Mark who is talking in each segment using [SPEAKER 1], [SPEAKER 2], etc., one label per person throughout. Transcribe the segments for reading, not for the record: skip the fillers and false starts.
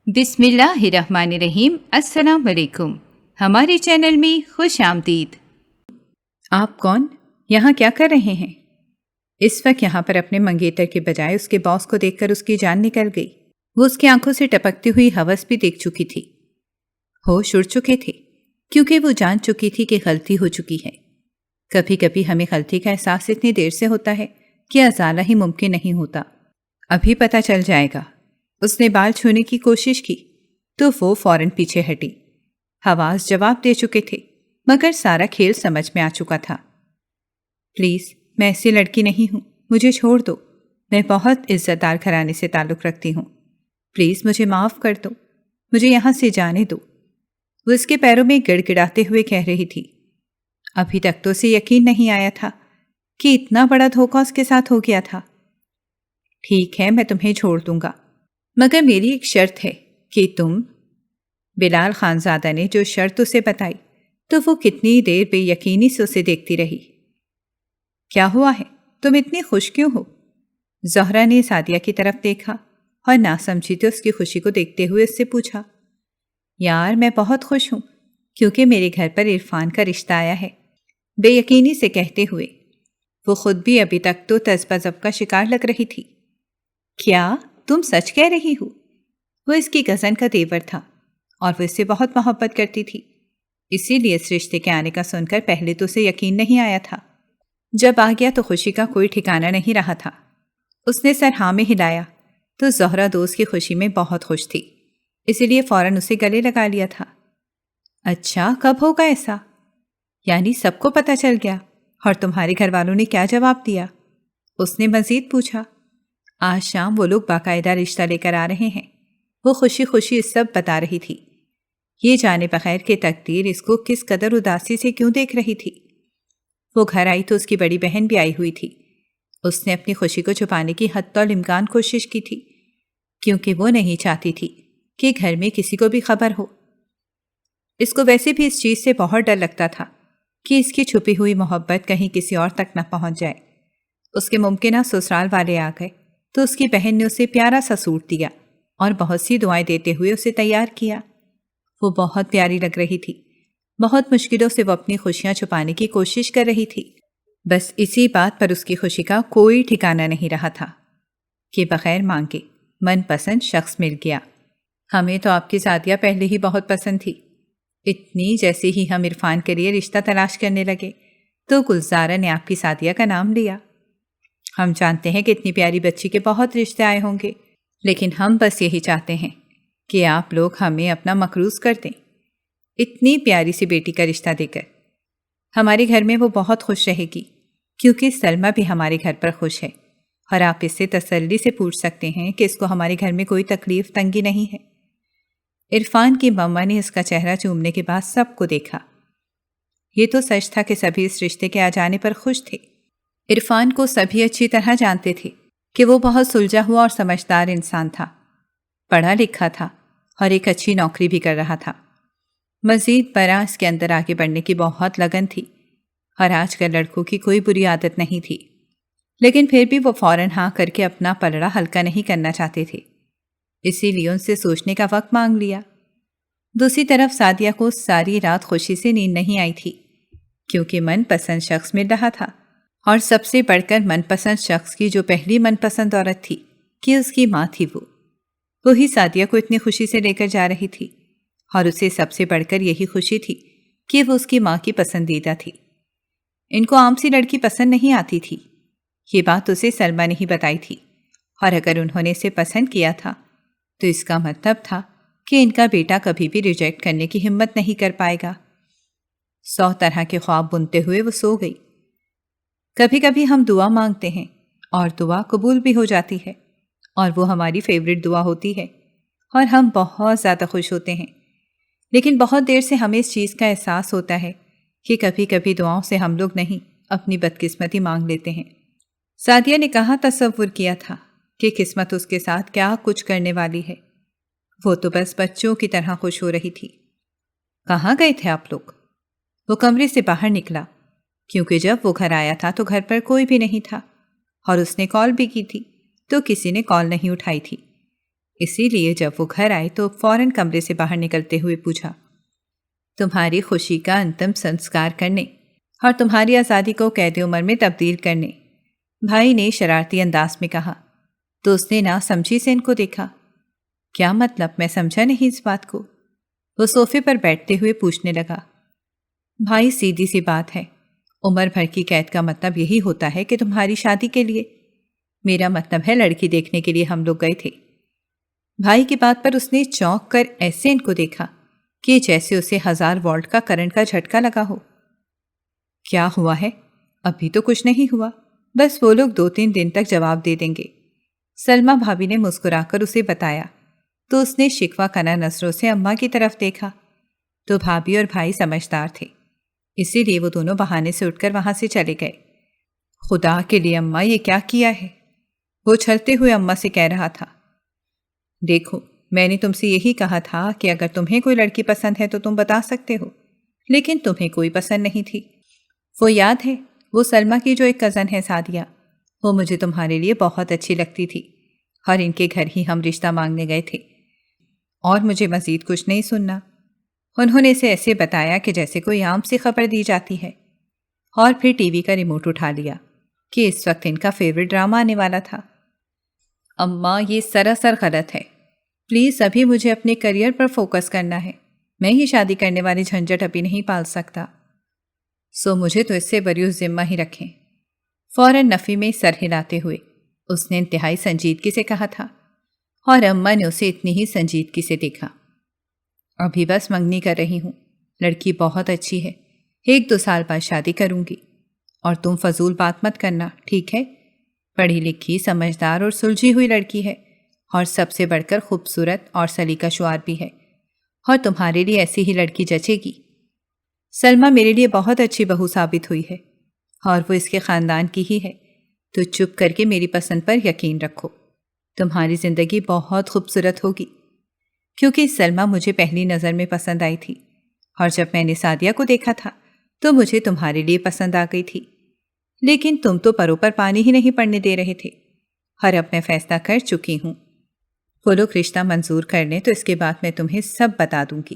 [SPEAKER 1] بسم اللہ الرحمن الرحیم۔ السلام علیکم، ہمارے چینل میں خوش آمدید۔
[SPEAKER 2] آپ کون؟ یہاں کیا کر رہے ہیں؟ اس وقت یہاں پر اپنے منگیتر کے بجائے اس کے باس کو دیکھ کر اس کی جان نکل گئی۔ وہ اس کی آنکھوں سے ٹپکتی ہوئی ہوس بھی دیکھ چکی تھی۔ ہوش اڑ چکے تھے کیونکہ وہ جان چکی تھی کہ غلطی ہو چکی ہے۔ کبھی کبھی ہمیں غلطی کا احساس اتنی دیر سے ہوتا ہے کہ ازالہ ہی ممکن نہیں ہوتا۔ ابھی پتہ چل جائے گا۔ اس نے بال چھونے کی کوشش کی تو وہ فوراً پیچھے ہٹی۔ حواس جواب دے چکے تھے مگر سارا کھیل سمجھ میں آ چکا تھا۔ پلیز، میں ایسی لڑکی نہیں ہوں، مجھے چھوڑ دو۔ میں بہت عزت دار گھرانے سے تعلق رکھتی ہوں۔ پلیز مجھے معاف کر دو، مجھے یہاں سے جانے دو۔ وہ اس کے پیروں میں گڑ گڑاتے ہوئے کہہ رہی تھی۔ ابھی تک تو اسے یقین نہیں آیا تھا کہ اتنا بڑا دھوکہ اس کے ساتھ ہو گیا تھا۔ ٹھیک ہے، میں تمہیں چھوڑ دوں گا، مگر میری ایک شرط ہے کہ تم… بلال خانزادہ نے جو شرط اسے بتائی تو وہ کتنی دیر بے یقینی سے اسے دیکھتی رہی۔ کیا ہوا ہے؟ تم اتنی خوش کیوں ہو؟ زہرا نے سعدیہ کی طرف دیکھا اور ناسمجھیتے اس کی خوشی کو دیکھتے ہوئے اس سے پوچھا۔ یار، میں بہت خوش ہوں کیونکہ میرے گھر پر عرفان کا رشتہ آیا ہے، بے یقینی سے کہتے ہوئے۔ وہ خود بھی ابھی تک تو تذبذب کا شکار لگ رہی تھی۔ کیا تم سچ کہہ رہی ہو؟ وہ اس کی کزن کا دیور تھا اور وہ اس سے بہت محبت کرتی تھی، اسی لیے اس رشتے کے آنے کا سن کر پہلے تو اسے یقین نہیں آیا تھا۔ جب آ گیا تو خوشی کا کوئی ٹھکانہ نہیں رہا تھا۔ اس نے سر ہاں میں ہلایا تو زہرا دوست کی خوشی میں بہت خوش تھی، اسی لیے فوراً اسے گلے لگا لیا تھا۔ اچھا، کب ہوگا ایسا؟ یعنی سب کو پتہ چل گیا؟ اور تمہارے گھر والوں نے کیا جواب دیا؟ اس نے مزید پوچھا۔ آج شام وہ لوگ باقاعدہ رشتہ لے کر آ رہے ہیں۔ وہ خوشی خوشی سب بتا رہی تھی، یہ جانے بغیر کہ تقدیر اس کو کس قدر اداسی سے کیوں دیکھ رہی تھی۔ وہ گھر آئی تو اس کی بڑی بہن بھی آئی ہوئی تھی۔ اس نے اپنی خوشی کو چھپانے کی حتی الامکان کوشش کی تھی کیونکہ وہ نہیں چاہتی تھی کہ گھر میں کسی کو بھی خبر ہو۔ اس کو ویسے بھی اس چیز سے بہت ڈر لگتا تھا کہ اس کی چھپی ہوئی محبت کہیں کسی اور تک نہ پہنچ جائے۔ اس کے ممکنہ سسرال والے آ گئے تو اس کی بہن نے اسے پیارا سا سوٹ دیا اور بہت سی دعائیں دیتے ہوئے اسے تیار کیا۔ وہ بہت پیاری لگ رہی تھی۔ بہت مشکلوں سے وہ اپنی خوشیاں چھپانے کی کوشش کر رہی تھی۔ بس اسی بات پر اس کی خوشی کا کوئی ٹھکانہ نہیں رہا تھا کہ بغیر مانگے من پسند شخص مل گیا۔ ہمیں تو آپ کی سعدیہ پہلے ہی بہت پسند تھی۔ اتنی جیسے ہی ہم عرفان کے لیے رشتہ تلاش کرنے لگے تو گلزارہ نے آپ کی سعدیہ کا نام لیا۔ ہم جانتے ہیں کہ اتنی پیاری بچی کے بہت رشتے آئے ہوں گے، لیکن ہم بس یہی چاہتے ہیں کہ آپ لوگ ہمیں اپنا مقروض کر دیں، اتنی پیاری سی بیٹی کا رشتہ دے کر۔ ہمارے گھر میں وہ بہت خوش رہے گی کیونکہ سلمہ بھی ہمارے گھر پر خوش ہے، اور آپ اس سے تسلی سے پوچھ سکتے ہیں کہ اس کو ہمارے گھر میں کوئی تکلیف تنگی نہیں ہے۔ عرفان کی مما نے اس کا چہرہ چومنے کے بعد سب کو دیکھا۔ یہ تو سچ تھا کہ سبھی اس رشتے کے آ جانے پر خوش تھے۔ عرفان کو سبھی اچھی طرح جانتے تھے کہ وہ بہت سلجھا ہوا اور سمجھدار انسان تھا، پڑھا لکھا تھا اور ایک اچھی نوکری بھی کر رہا تھا۔ مزید برآں اس کے اندر آگے بڑھنے کی بہت لگن تھی اور آج کل لڑکوں کی کوئی بری عادت نہیں تھی، لیکن پھر بھی وہ فوراً ہاں کر کے اپنا پلڑا ہلکا نہیں کرنا چاہتے تھے، اسی لیے ان سے سوچنے کا وقت مانگ لیا۔ دوسری طرف سعدیہ کو ساری رات خوشی سے نیند نہیں آئی تھی کیونکہ من پسند شخص مل رہا تھا، اور سب سے بڑھ کر من پسند شخص کی جو پہلی من پسند عورت تھی کہ اس کی ماں تھی، وہی سعدیہ کو اتنی خوشی سے لے کر جا رہی تھی، اور اسے سب سے بڑھ کر یہی خوشی تھی کہ وہ اس کی ماں کی پسندیدہ تھی۔ ان کو عام سی لڑکی پسند نہیں آتی تھی، یہ بات اسے سلمہ نے ہی بتائی تھی، اور اگر انہوں نے اسے پسند کیا تھا تو اس کا مطلب تھا کہ ان کا بیٹا کبھی بھی ریجیکٹ کرنے کی ہمت نہیں کر پائے گا۔ 100 طرح کے خواب بنتے ہوئے وہ سو گئی۔ کبھی کبھی ہم دعا مانگتے ہیں اور دعا قبول بھی ہو جاتی ہے، اور وہ ہماری فیوریٹ دعا ہوتی ہے اور ہم بہت زیادہ خوش ہوتے ہیں، لیکن بہت دیر سے ہمیں اس چیز کا احساس ہوتا ہے کہ کبھی کبھی دعاؤں سے ہم لوگ نہیں اپنی بدقسمتی مانگ لیتے ہیں۔ سعدیہ نے کہاں تصور کیا تھا کہ قسمت اس کے ساتھ کیا کچھ کرنے والی ہے۔ وہ تو بس بچوں کی طرح خوش ہو رہی تھی۔ کہاں گئے تھے آپ لوگ؟ وہ کمرے سے باہر نکلا کیونکہ جب وہ گھر آیا تھا تو گھر پر کوئی بھی نہیں تھا، اور اس نے کال بھی کی تھی تو کسی نے کال نہیں اٹھائی تھی، اسی لیے جب وہ گھر آئے تو فوراً کمرے سے باہر نکلتے ہوئے پوچھا، تمہاری خوشی کا انتم سنسکار کرنے اور تمہاری آزادی کو قید عمر میں تبدیل کرنے، بھائی نے شرارتی انداز میں کہا۔ تو اس نے نہ سمجھی سے ان کو دیکھا۔ کیا مطلب؟ میں سمجھا نہیں اس بات کو۔ وہ صوفے پر بیٹھتے ہوئے پوچھنے لگا۔ بھائی سیدھی سی بات ہے، عمر بھر کی قید کا مطلب یہی ہوتا ہے کہ تمہاری شادی کے لیے، میرا مطلب ہے لڑکی دیکھنے کے لیے ہم لوگ گئے تھے۔ بھائی کی بات پر اس نے چونک کر ایسے ان کو دیکھا کہ جیسے اسے 1000 وولٹ کا کرنٹ کا جھٹکا لگا ہو۔ کیا ہوا ہے؟ ابھی تو کچھ نہیں ہوا، بس وہ لوگ 2-3 دن تک جواب دے دیں گے، سلمہ بھابھی نے مسکرا کر اسے بتایا۔ تو اس نے شکوہ کنہ نظروں سے اماں کی طرف دیکھا تو بھابھی اور بھائی سمجھدار تھے، اسی لیے وہ دونوں بہانے سے اٹھ کر وہاں سے چلے گئے۔ خدا کے لیے اماں یہ کیا کیا ہے؟ وہ چھلتے ہوئے اماں سے کہہ رہا تھا۔ دیکھو میں نے تم سے یہی کہا تھا کہ اگر تمہیں کوئی لڑکی پسند ہے تو تم بتا سکتے ہو، لیکن تمہیں کوئی پسند نہیں تھی۔ وہ یاد ہے وہ سلمہ کی جو ایک کزن ہے سعدیہ، وہ مجھے تمہارے لیے بہت اچھی لگتی تھی اور ان کے گھر ہی ہم رشتہ مانگنے گئے تھے، اور مجھے مزید کچھ نہیں سننا۔ انہوں نے اسے ایسے بتایا کہ جیسے کوئی عام سی خبر دی جاتی ہے، اور پھر ٹی وی کا ریموٹ اٹھا لیا کہ اس وقت ان کا فیوریٹ ڈرامہ آنے والا تھا۔ اماں یہ سراسر غلط ہے، پلیز ابھی مجھے اپنے کریئر پر فوکس کرنا ہے، میں یہ شادی کرنے والی جھنجھٹ ابھی نہیں پال سکتا، سو مجھے تو اس سے بریوز ذمہ ہی رکھیں۔ فوراً نفی میں سر ہلاتے ہوئے اس نے انتہائی سنجیدگی سے کہا تھا، اور اماں نے اسے اتنی ہی سنجیدگی سے دیکھا۔ ابھی بس منگنی کر رہی ہوں، لڑکی بہت اچھی ہے، 1-2 سال بعد شادی کروں گی، اور تم فضول بات مت کرنا، ٹھیک ہے؟ پڑھی لکھی، سمجھدار اور سلجھی ہوئی لڑکی ہے، اور سب سے بڑھ کر خوبصورت اور سلیقہ شعار بھی ہے، اور تمہارے لیے ایسی ہی لڑکی جچے گی۔ سلمہ میرے لیے بہت اچھی بہو ثابت ہوئی ہے، اور وہ اس کے خاندان کی ہی ہے، تو چپ کر کے میری پسند پر یقین رکھو، تمہاری زندگی بہت خوبصورت ہوگی۔ کیونکہ سلمہ مجھے پہلی نظر میں پسند آئی تھی، اور جب میں نے سعدیہ کو دیکھا تھا تو مجھے تمہارے لیے پسند آ گئی تھی، لیکن تم تو پروں پر پانی ہی نہیں پڑنے دے رہے تھے، اور اب میں فیصلہ کر چکی ہوں۔ وہ لوگ رشتہ منظور کر لیں تو اس کے بعد میں تمہیں سب بتا دوں گی۔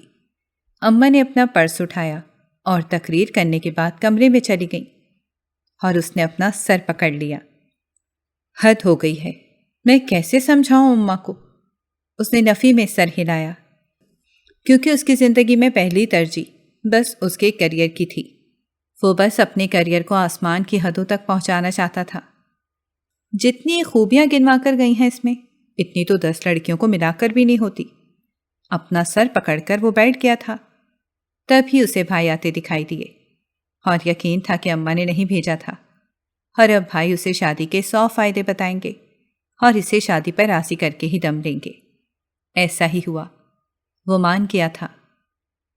[SPEAKER 2] اماں نے اپنا پرس اٹھایا اور تقریر کرنے کے بعد کمرے میں چلی گئیں، اور اس نے اپنا سر پکڑ لیا۔ حد ہو گئی ہے، میں کیسے سمجھاؤں اماں کو؟ اس نے نفی میں سر ہلایا، کیونکہ اس کی زندگی میں پہلی ترجیح بس اس کے کریئر کی تھی۔ وہ بس اپنے کریئر کو آسمان کی حدوں تک پہنچانا چاہتا تھا۔ جتنی خوبیاں گنوا کر گئی ہیں اس میں، اتنی تو 10 لڑکیوں کو ملا کر بھی نہیں ہوتی۔ اپنا سر پکڑ کر وہ بیٹھ گیا تھا، تب ہی اسے بھائی آتے دکھائی دیے، اور یقین تھا کہ اماں نے نہیں بھیجا تھا، اور اب بھائی اسے شادی کے 100 فائدے بتائیں گے، اور اسے شادی پر راضی کر کے ہی دم لیں گے۔ ایسا ہی ہوا، وہ مان گیا تھا۔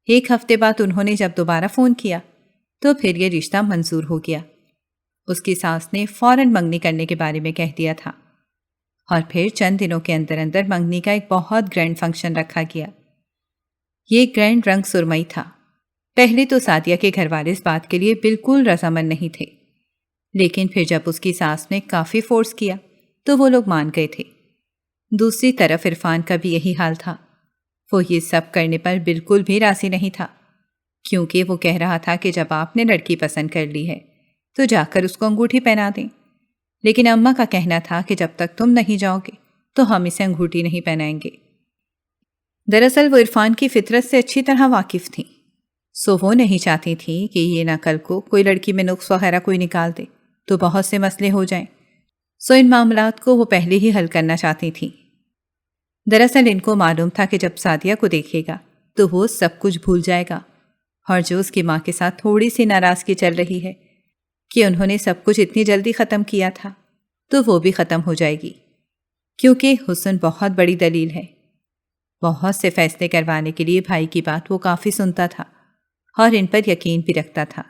[SPEAKER 2] 1 ہفتے بعد انہوں نے جب دوبارہ فون کیا تو پھر یہ رشتہ منظور ہو گیا۔ اس کی ساس نے فوراً منگنی کرنے کے بارے میں کہہ دیا تھا، اور پھر چند دنوں کے اندر اندر منگنی کا ایک بہت گرینڈ فنکشن رکھا گیا۔ یہ گرینڈ رنگ سرمئی تھا۔ پہلے تو سعدیہ کے گھر والے اس بات کے لیے بالکل رضامند نہیں تھے، لیکن پھر جب اس کی ساس نے کافی فورس کیا تو وہ لوگ مان گئے تھے۔ دوسری طرف عرفان کا بھی یہی حال تھا، وہ یہ سب کرنے پر بالکل بھی راضی نہیں تھا، کیونکہ وہ کہہ رہا تھا کہ جب آپ نے لڑکی پسند کر لی ہے تو جا کر اس کو انگوٹھی پہنا دیں، لیکن اماں کا کہنا تھا کہ جب تک تم نہیں جاؤ گے تو ہم اسے انگوٹھی نہیں پہنائیں گے۔ دراصل وہ عرفان کی فطرت سے اچھی طرح واقف تھیں، سو وہ نہیں چاہتی تھیں کہ یہ نہ کل کو کوئی لڑکی میں نقص وغیرہ کوئی نکال دے تو بہت سے مسئلے ہو جائیں، سو ان معاملات کو وہ پہلے ہی حل کرنا چاہتی تھیں۔ دراصل ان کو معلوم تھا کہ جب سعدیہ کو دیکھے گا تو وہ سب کچھ بھول جائے گا، اور جو اس کی ماں کے ساتھ تھوڑی سی ناراضگی چل رہی ہے کہ انہوں نے سب کچھ اتنی جلدی ختم کیا تھا، تو وہ بھی ختم ہو جائے گی، کیونکہ حسن بہت بڑی دلیل ہے۔ بہت سے فیصلے کروانے کے لیے بھائی کی بات وہ کافی سنتا تھا، اور ان پر یقین بھی رکھتا تھا،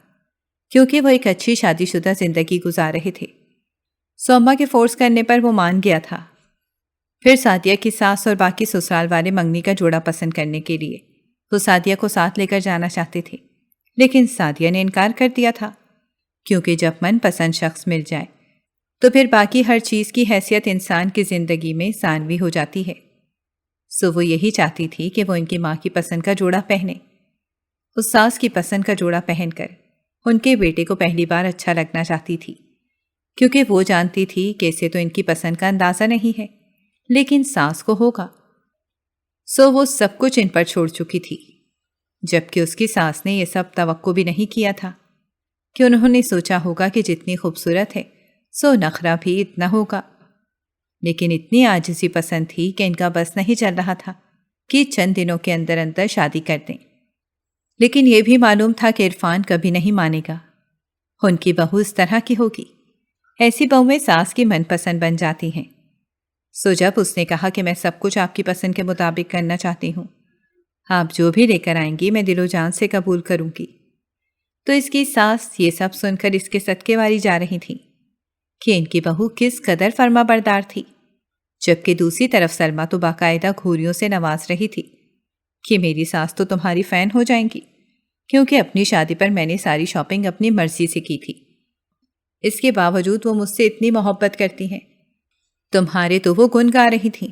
[SPEAKER 2] کیونکہ وہ ایک اچھی شادی شدہ زندگی گزار رہے تھے۔ سوما کے فورس کرنے پر وہ مان گیا تھا۔ پھر سعدیہ کی ساس اور باقی سسرال والے منگنی کا جوڑا پسند کرنے کے لیے وہ سعدیہ کو ساتھ لے کر جانا چاہتے تھے، لیکن سعدیہ نے انکار کر دیا تھا، کیونکہ جب من پسند شخص مل جائے تو پھر باقی ہر چیز کی حیثیت انسان کی زندگی میں ثانوی ہو جاتی ہے۔ سو وہ یہی چاہتی تھی کہ وہ ان کی ماں کی پسند کا جوڑا پہنے۔ اس ساس کی پسند کا جوڑا پہن کر ان کے بیٹے کو پہلی بار اچھا لگنا چاہتی تھی، کیونکہ وہ جانتی تھی کہ اسے تو ان کی پسند کا اندازہ نہیں ہے، لیکن ساس کو ہوگا۔ سو وہ سب کچھ ان پر چھوڑ چکی تھی، جبکہ اس کی ساس نے یہ سب توقع بھی نہیں کیا تھا کہ انہوں نے سوچا ہوگا کہ جتنی خوبصورت ہے سو نخرہ بھی اتنا ہوگا۔ لیکن اتنی عاجزی پسند تھی کہ ان کا بس نہیں چل رہا تھا کہ چند دنوں کے اندر اندر شادی کر دیں۔ لیکن یہ بھی معلوم تھا کہ عرفان کبھی نہیں مانے گا، ان کی بہو اس طرح کی ہوگی۔ ایسی بہویں ساس کی من پسند بن جاتی ہیں۔ سو جب اس نے کہا کہ میں سب کچھ آپ کی پسند کے مطابق کرنا چاہتی ہوں، آپ جو بھی لے کر آئیں گی میں دل و جان سے قبول کروں گی، تو اس کی ساس یہ سب سن کر اس کے صدقے واری جا رہی تھی کہ ان کی بہو کس قدر فرما بردار تھی، جبکہ دوسری طرف سلمہ تو باقاعدہ گھوریوں سے نواز رہی تھی کہ میری ساس تو تمہاری فین ہو جائیں گی، کیونکہ اپنی شادی پر میں نے ساری شاپنگ اپنی مرضی سے کی تھی، اس کے باوجود وہ مجھ سے اتنی محبت کرتی ہیں۔ تمہارے تو وہ گن گا رہی تھیں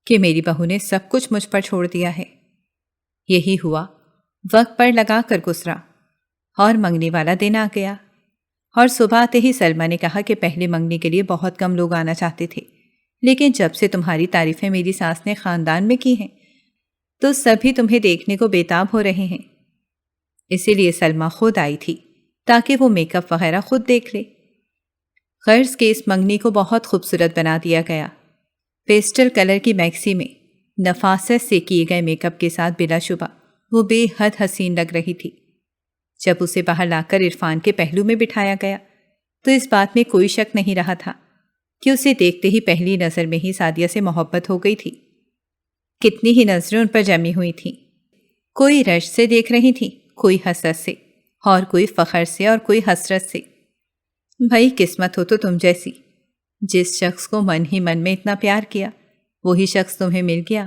[SPEAKER 2] کہ میری بہو نے سب کچھ مجھ پر چھوڑ دیا ہے۔ یہی ہوا، وقت پر لگا کر گزرا اور منگنی والا دن آ گیا، اور صبح آتے ہی سلمہ نے کہا کہ پہلے منگنی کے لیے بہت کم لوگ آنا چاہتے تھے، لیکن جب سے تمہاری تعریفیں میری ساس نے خاندان میں کی ہیں تو سبھی تمہیں دیکھنے کو بےتاب ہو رہے ہیں۔ اسی لیے سلمہ خود آئی تھی تاکہ وہ میک اپ وغیرہ خود دیکھ لے۔ غرض کے اس منگنی کو بہت خوبصورت بنا دیا گیا۔ پیسٹل کلر کی میکسی میں نفاست سے کیے گئے میک اپ کے ساتھ بلا شبہ وہ بے حد حسین لگ رہی تھی۔ جب اسے باہر لا کر عرفان کے پہلو میں بٹھایا گیا تو اس بات میں کوئی شک نہیں رہا تھا کہ اسے دیکھتے ہی پہلی نظر میں ہی سعدیہ سے محبت ہو گئی تھی۔ کتنی ہی نظریں ان پر جمی ہوئی تھیں، کوئی رشک سے دیکھ رہی تھی، کوئی حسد سے، اور کوئی فخر سے، اور کوئی حسرت سے۔ بھائی قسمت ہو تو تم جیسی، جس شخص کو من ہی من میں اتنا پیار کیا وہی شخص تمہیں مل گیا،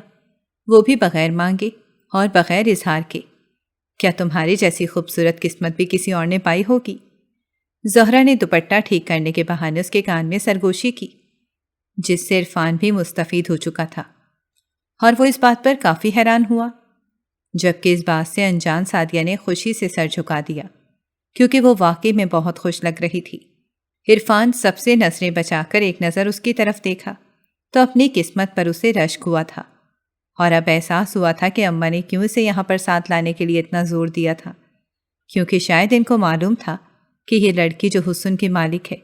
[SPEAKER 2] وہ بھی بغیر مانگے اور بغیر اظہار کے۔ کیا تمہاری جیسی خوبصورت قسمت بھی کسی اور نے پائی ہوگی؟ زہرا نے دوپٹہ ٹھیک کرنے کے بہانے اس کے کان میں سرگوشی کی، جس سے عرفان بھی مستفید ہو چکا تھا، اور وہ اس بات پر کافی حیران ہوا، جبکہ اس بات سے انجان سعدیہ نے خوشی سے سر جھکا دیا، کیونکہ وہ واقعی میں بہت خوش لگ رہی تھی۔ عرفان سب سے نظریں بچا کر ایک نظر اس کی طرف دیکھا تو اپنی قسمت پر اسے رشک ہوا تھا، اور اب احساس ہوا تھا کہ اماں نے کیوں اسے یہاں پر ساتھ لانے کے لیے اتنا زور دیا تھا، کیونکہ شاید ان کو معلوم تھا کہ یہ لڑکی جو حسن کی مالک ہے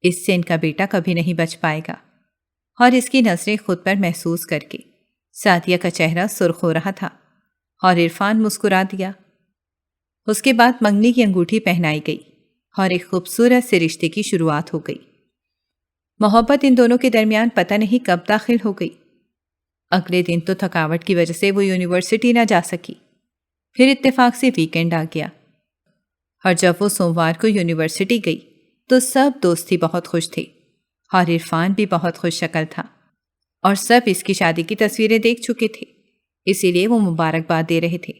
[SPEAKER 2] اس سے ان کا بیٹا کبھی نہیں بچ پائے گا۔ اور اس کی نظریں خود پر محسوس کر کے سعدیہ کا چہرہ سرخ ہو رہا تھا، اور عرفان مسکرا دیا۔ اس کے بعد منگنی کی انگوٹھی پہنائی گئی اور ایک خوبصورت سے رشتے کی شروعات ہو گئی۔ محبت ان دونوں کے درمیان پتہ نہیں کب داخل ہو گئی۔ اگلے دن تو تھکاوٹ کی وجہ سے وہ یونیورسٹی نہ جا سکی، پھر اتفاق سے ویکینڈ آ گیا، اور جب وہ سوموار کو یونیورسٹی گئی تو سب دوست ہی بہت خوش تھے، اور عرفان بھی بہت خوش شکل تھا، اور سب اس کی شادی کی تصویریں دیکھ چکے تھے، اسی لیے وہ مبارکباد دے رہے تھے،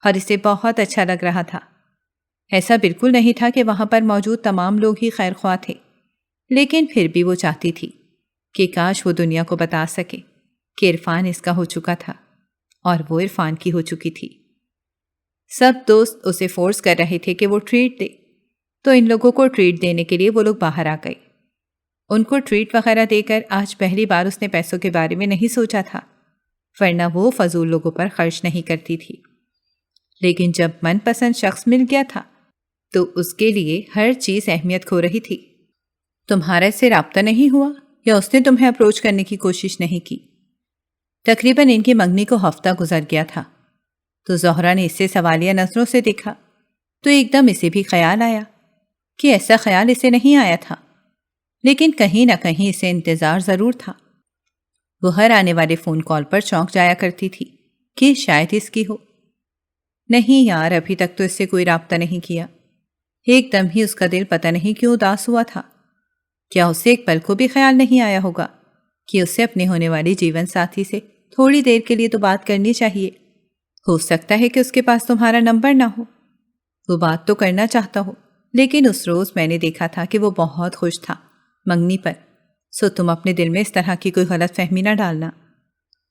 [SPEAKER 2] اور اسے بہت اچھا لگ رہا تھا۔ ایسا بالکل نہیں تھا کہ وہاں پر موجود تمام لوگ ہی خیر خواہ تھے، لیکن پھر بھی وہ چاہتی تھی کہ کاش وہ دنیا کو بتا سکے کہ عرفان اس کا ہو چکا تھا اور وہ عرفان کی ہو چکی تھی۔ سب دوست اسے فورس کر رہے تھے کہ وہ ٹریٹ دے، تو ان لوگوں کو ٹریٹ دینے کے لیے وہ لوگ باہر آ گئے۔ ان کو ٹریٹ وغیرہ دے کر آج پہلی بار اس نے پیسوں کے بارے میں نہیں سوچا تھا، ورنہ وہ فضول لوگوں پر خرچ نہیں کرتی تھی۔ لیکن جب من پسند شخص مل گیا تھا تو اس کے لیے ہر چیز اہمیت کھو رہی تھی۔ تمہارا اس سے رابطہ نہیں ہوا یا اس نے تمہیں اپروچ کرنے کی کوشش نہیں کی؟ تقریباً ان کی منگنی کو ہفتہ گزر گیا تھا، تو زہرا نے اسے سوالیہ نظروں سے دیکھا تو ایک دم اسے بھی خیال آیا کہ ایسا خیال اسے نہیں آیا تھا، لیکن کہیں نہ کہیں اسے انتظار ضرور تھا۔ وہ ہر آنے والے فون کال پر چونک جایا کرتی تھی کہ شاید اس کی ہو۔ نہیں یار، ابھی تک تو اس سے کوئی رابطہ نہیں کیا۔ ایک دم ہی اس کا دل پتہ نہیں کیوں اداس ہوا تھا۔ کیا اسے ایک پل کو بھی خیال نہیں آیا ہوگا کہ اسے اپنے ہونے والی جیون ساتھی سے تھوڑی دیر کے لیے تو بات کرنی چاہیے؟ ہو سکتا ہے کہ اس کے پاس تمہارا نمبر نہ ہو، وہ بات تو کرنا چاہتا ہو، لیکن اس روز میں نے دیکھا تھا کہ وہ بہت خوش تھا منگنی پر، سو تم اپنے دل میں اس طرح کی کوئی غلط فہمی نہ ڈالنا۔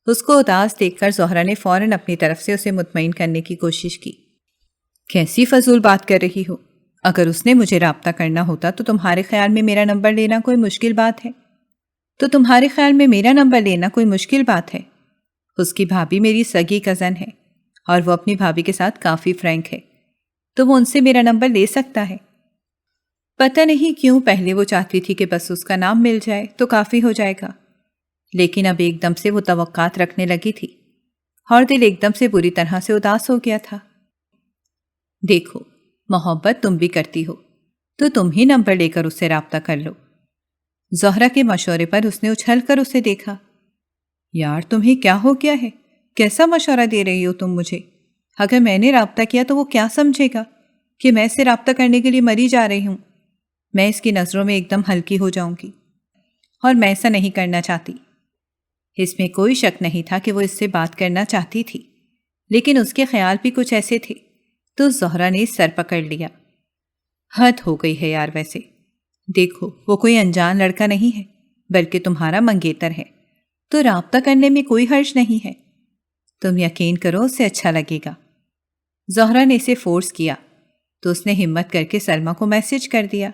[SPEAKER 2] اس کو اداس دیکھ کر زہرا نے فوراً اپنی طرف سے اسے مطمئن کرنے کی کوشش کی۔ کیسی فضول بات کر رہی ہو؟ اگر اس نے مجھے رابطہ کرنا ہوتا تو تمہارے خیال میں میرا نمبر لینا کوئی مشکل بات ہے؟ اس کی بھابھی میری سگی کزن ہے اور وہ اپنی بھابھی کے ساتھ کافی فرینک ہے، تو وہ ان سے میرا نمبر لے سکتا ہے۔ پتہ نہیں کیوں پہلے وہ چاہتی تھی کہ بس اس کا نام مل جائے تو کافی ہو جائے گا، لیکن اب ایک دم سے وہ توقعات رکھنے لگی تھی اور دل ایک دم سے بری طرح سے اداس ہو گیا تھا۔ دیکھو، محبت تم بھی کرتی ہو تو تم ہی نمبر لے کر اس سے رابطہ کر لو۔ زہرا کے مشورے پر اس نے اچھل کر اسے دیکھا۔ یار تمہیں کیا ہو گیا ہے؟ کیسا مشورہ دے رہی ہو تم مجھے؟ اگر میں نے رابطہ کیا تو وہ کیا سمجھے گا کہ میں اس سے رابطہ کرنے کے لیے مری جا رہی ہوں؟ میں اس کی نظروں میں ایک دم ہلکی ہو جاؤں گی، اور میں ایسا نہیں کرنا چاہتی۔ اس میں کوئی شک نہیں تھا کہ وہ اس سے بات کرنا چاہتی تھی، لیکن اس کے خیال بھی کچھ ایسے تھے تو زہرا نے سر پکڑ لیا۔ حد ہو گئی ہے یار، ویسے دیکھو وہ کوئی انجان لڑکا نہیں ہے بلکہ تمہارا منگیتر ہے، تو رابطہ کرنے میں کوئی حرج نہیں ہے۔ تم یقین کرو اسے اچھا لگے گا۔ زہرا نے اسے فورس کیا تو اس نے ہمت کر کے سلمیٰ کو میسج کر دیا،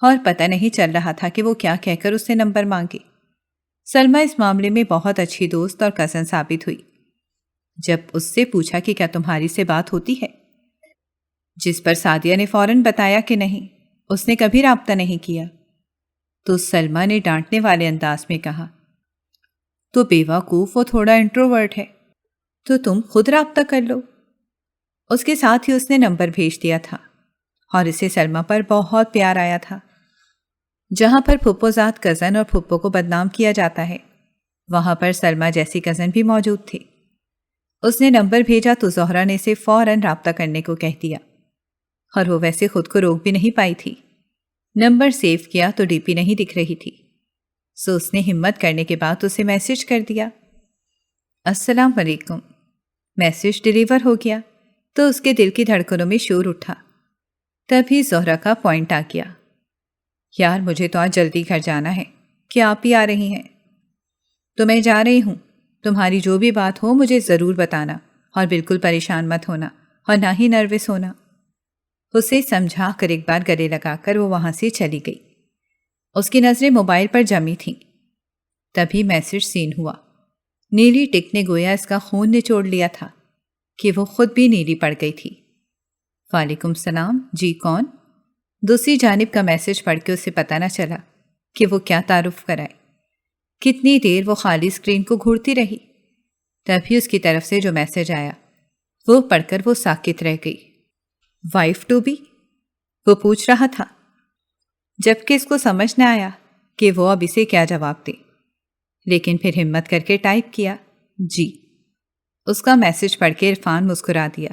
[SPEAKER 2] اور پتہ نہیں چل رہا تھا کہ وہ کیا کہہ کر اس سے نمبر مانگے۔ سلمیٰ اس معاملے میں بہت اچھی دوست اور کزن ثابت ہوئی۔ جب اس سے پوچھا کہ کیا تمہاری سے بات ہوتی ہے، جس پر سعدیہ نے فوراً بتایا کہ نہیں، اس نے کبھی رابطہ نہیں کیا، تو سلمیٰ نے ڈانٹنے والے انداز میں کہا، تو بیوقوف وہ تھوڑا انٹروورٹ ہے، تو تم خود رابطہ کر لو۔ اس کے ساتھ ہی اس نے نمبر بھیج دیا تھا، اور اسے سلمیٰ پر بہت پیار آیا تھا۔ جہاں پر پھپھوزاد کزن اور پھپھو کو بدنام کیا جاتا ہے، وہاں پر سلمیٰ جیسی کزن بھی موجود تھی۔ اس نے نمبر بھیجا تو زہرا نے اسے فوراً رابطہ کرنے کو کہہ دیا، اور وہ ویسے خود کو روک بھی نہیں پائی تھی۔ نمبر سیو کیا تو ڈی پی نہیں دکھ رہی تھی، سو اس نے ہمت کرنے کے بعد اسے میسج کر دیا، السلام علیکم۔ میسج ڈیلیور ہو گیا تو اس کے دل کی دھڑکنوں میں شور اٹھا۔ تبھی زہرا کا پوائنٹ آ گیا، یار مجھے تو آج جلدی گھر جانا ہے، کیا آپ ہی آ رہی ہیں؟ تو میں جا رہی ہوں، تمہاری جو بھی بات ہو مجھے ضرور بتانا، اور بالکل پریشان مت ہونا اور نہ ہی نروس ہونا۔ اسے سمجھا کر ایک بار گلے لگا کر وہ وہاں سے چلی گئی۔ اس کی نظریں موبائل پر جمی تھیں۔ تبھی میسج سین ہوا۔ نیلی ٹک نے گویا اس کا خون نچوڑ لیا تھا کہ وہ خود بھی نیلی پڑ گئی تھی۔ وعلیکم السلام، جی کون؟ دوسری جانب کا میسج پڑھ کے اسے پتہ نہ چلا کہ وہ کیا تعارف کرائے۔ کتنی دیر وہ خالی اسکرین کو گھورتی رہی۔ تبھی اس کی طرف سے جو میسج آیا وہ پڑھ کر وہ ساکت رہ گئی۔ Wife to be? وہ پوچھ رہا تھا، جبکہ اس کو سمجھ نہ آیا کہ وہ اب اسے کیا جواب دے، لیکن پھر ہمت کر کے ٹائپ کیا، جی۔ اس کا میسج پڑھ کے عرفان مسکرا دیا۔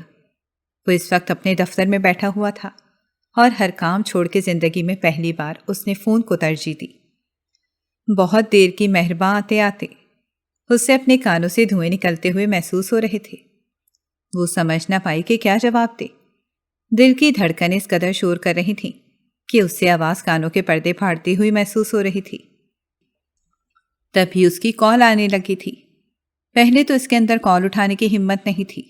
[SPEAKER 2] وہ اس وقت اپنے دفتر میں بیٹھا ہوا تھا اور ہر کام چھوڑ کے زندگی میں پہلی بار اس نے فون کو ترجیح دی۔ بہت دیر کی مہرباں آتے آتے اس سے اپنے کانوں سے دھوئیں نکلتے ہوئے محسوس ہو رہے تھے۔ وہ سمجھ نہ پائی کہ کیا جواب دے۔ دل کی دھڑکنیں اس قدر شور کر رہی تھیں کہ اس سے آواز کانوں کے پردے پھاڑتی ہوئی محسوس ہو رہی تھی۔ تبھی اس کی کال آنے لگی تھی۔ پہلے تو اس کے اندر کال اٹھانے کی ہمت نہیں تھی،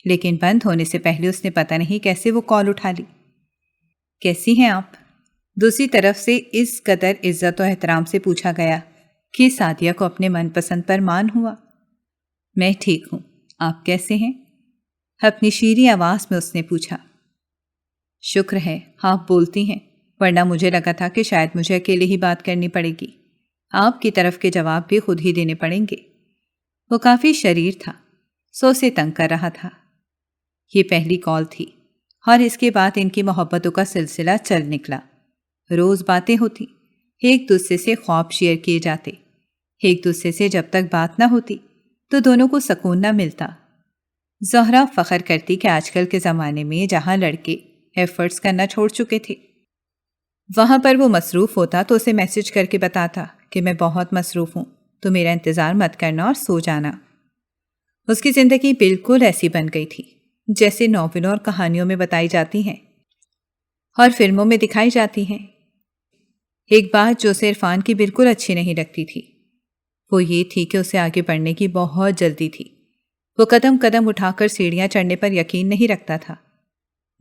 [SPEAKER 2] لیکن بند ہونے سے پہلے اس نے پتہ نہیں کیسے وہ کال اٹھا لی۔ کیسی ہیں آپ؟ دوسری طرف سے اس قدر عزت و احترام سے پوچھا گیا کہ سعدیہ کو اپنے من پسند پر مان ہوا۔ میں ٹھیک ہوں، آپ کیسے ہیں؟ اپنی شیریں آواز میں اس نے پوچھا۔ شکر ہے آپ بولتی ہیں، ورنہ مجھے لگا تھا کہ شاید مجھے اکیلے ہی بات کرنی پڑے گی، آپ کی طرف کے جواب بھی خود ہی دینے پڑیں گے۔ وہ کافی شریر تھا، سو سے تنگ کر رہا تھا۔ یہ پہلی کال تھی اور اس کے بعد ان کی محبتوں کا سلسلہ چل نکلا۔ روز باتیں ہوتی، ایک دوسرے سے خواب شیئر کیے جاتے، ایک دوسرے سے جب تک بات نہ ہوتی تو دونوں کو سکون نہ ملتا۔ زہرا فخر کرتی کہ آج کل کے زمانے میں جہاں لڑکے ایفرٹس کرنا چھوڑ چکے تھے، وہاں پر وہ مصروف ہوتا تو اسے میسج کر کے بتاتا کہ میں بہت مصروف ہوں، تو میرا انتظار مت کرنا اور سو جانا۔ اس کی زندگی بالکل ایسی بن گئی تھی جیسے ناولوں اور کہانیوں میں بتائی جاتی ہیں اور فلموں میں دکھائی جاتی ہیں۔ ایک بات جو اسے عرفان کی بالکل اچھی نہیں لگتی تھی، وہ یہ تھی کہ اسے آگے بڑھنے کی بہت جلدی تھی۔ وہ قدم قدم اٹھا کر سیڑھیاں چڑھنے پر یقین نہیں رکھتا تھا،